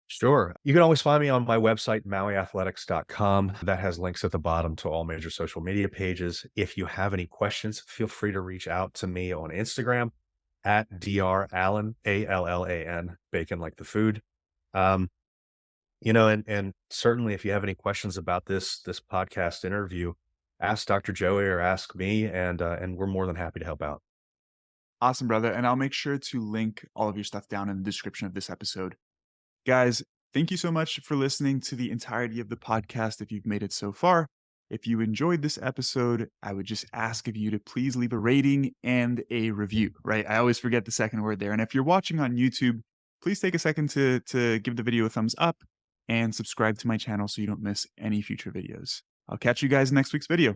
Speaker 2: Sure. You can always find me on my website, mauiathletics.com. That has links at the bottom to all major social media pages. If you have any questions, feel free to reach out to me on Instagram at drallan, Allan, bacon like the food. Um, and certainly if you have any questions about this podcast interview, ask Dr. Joey or ask me, and we're more than happy to help out.
Speaker 1: Awesome, brother. And I'll make sure to link all of your stuff down in the description of this episode. Guys, thank you so much for listening to the entirety of the podcast if you've made it so far. If you enjoyed this episode, I would just ask of you to please leave a rating and a review, right? I always forget the second word there. And if you're watching on YouTube, please take a second to give the video a thumbs up and subscribe to my channel so you don't miss any future videos. I'll catch you guys in next week's video.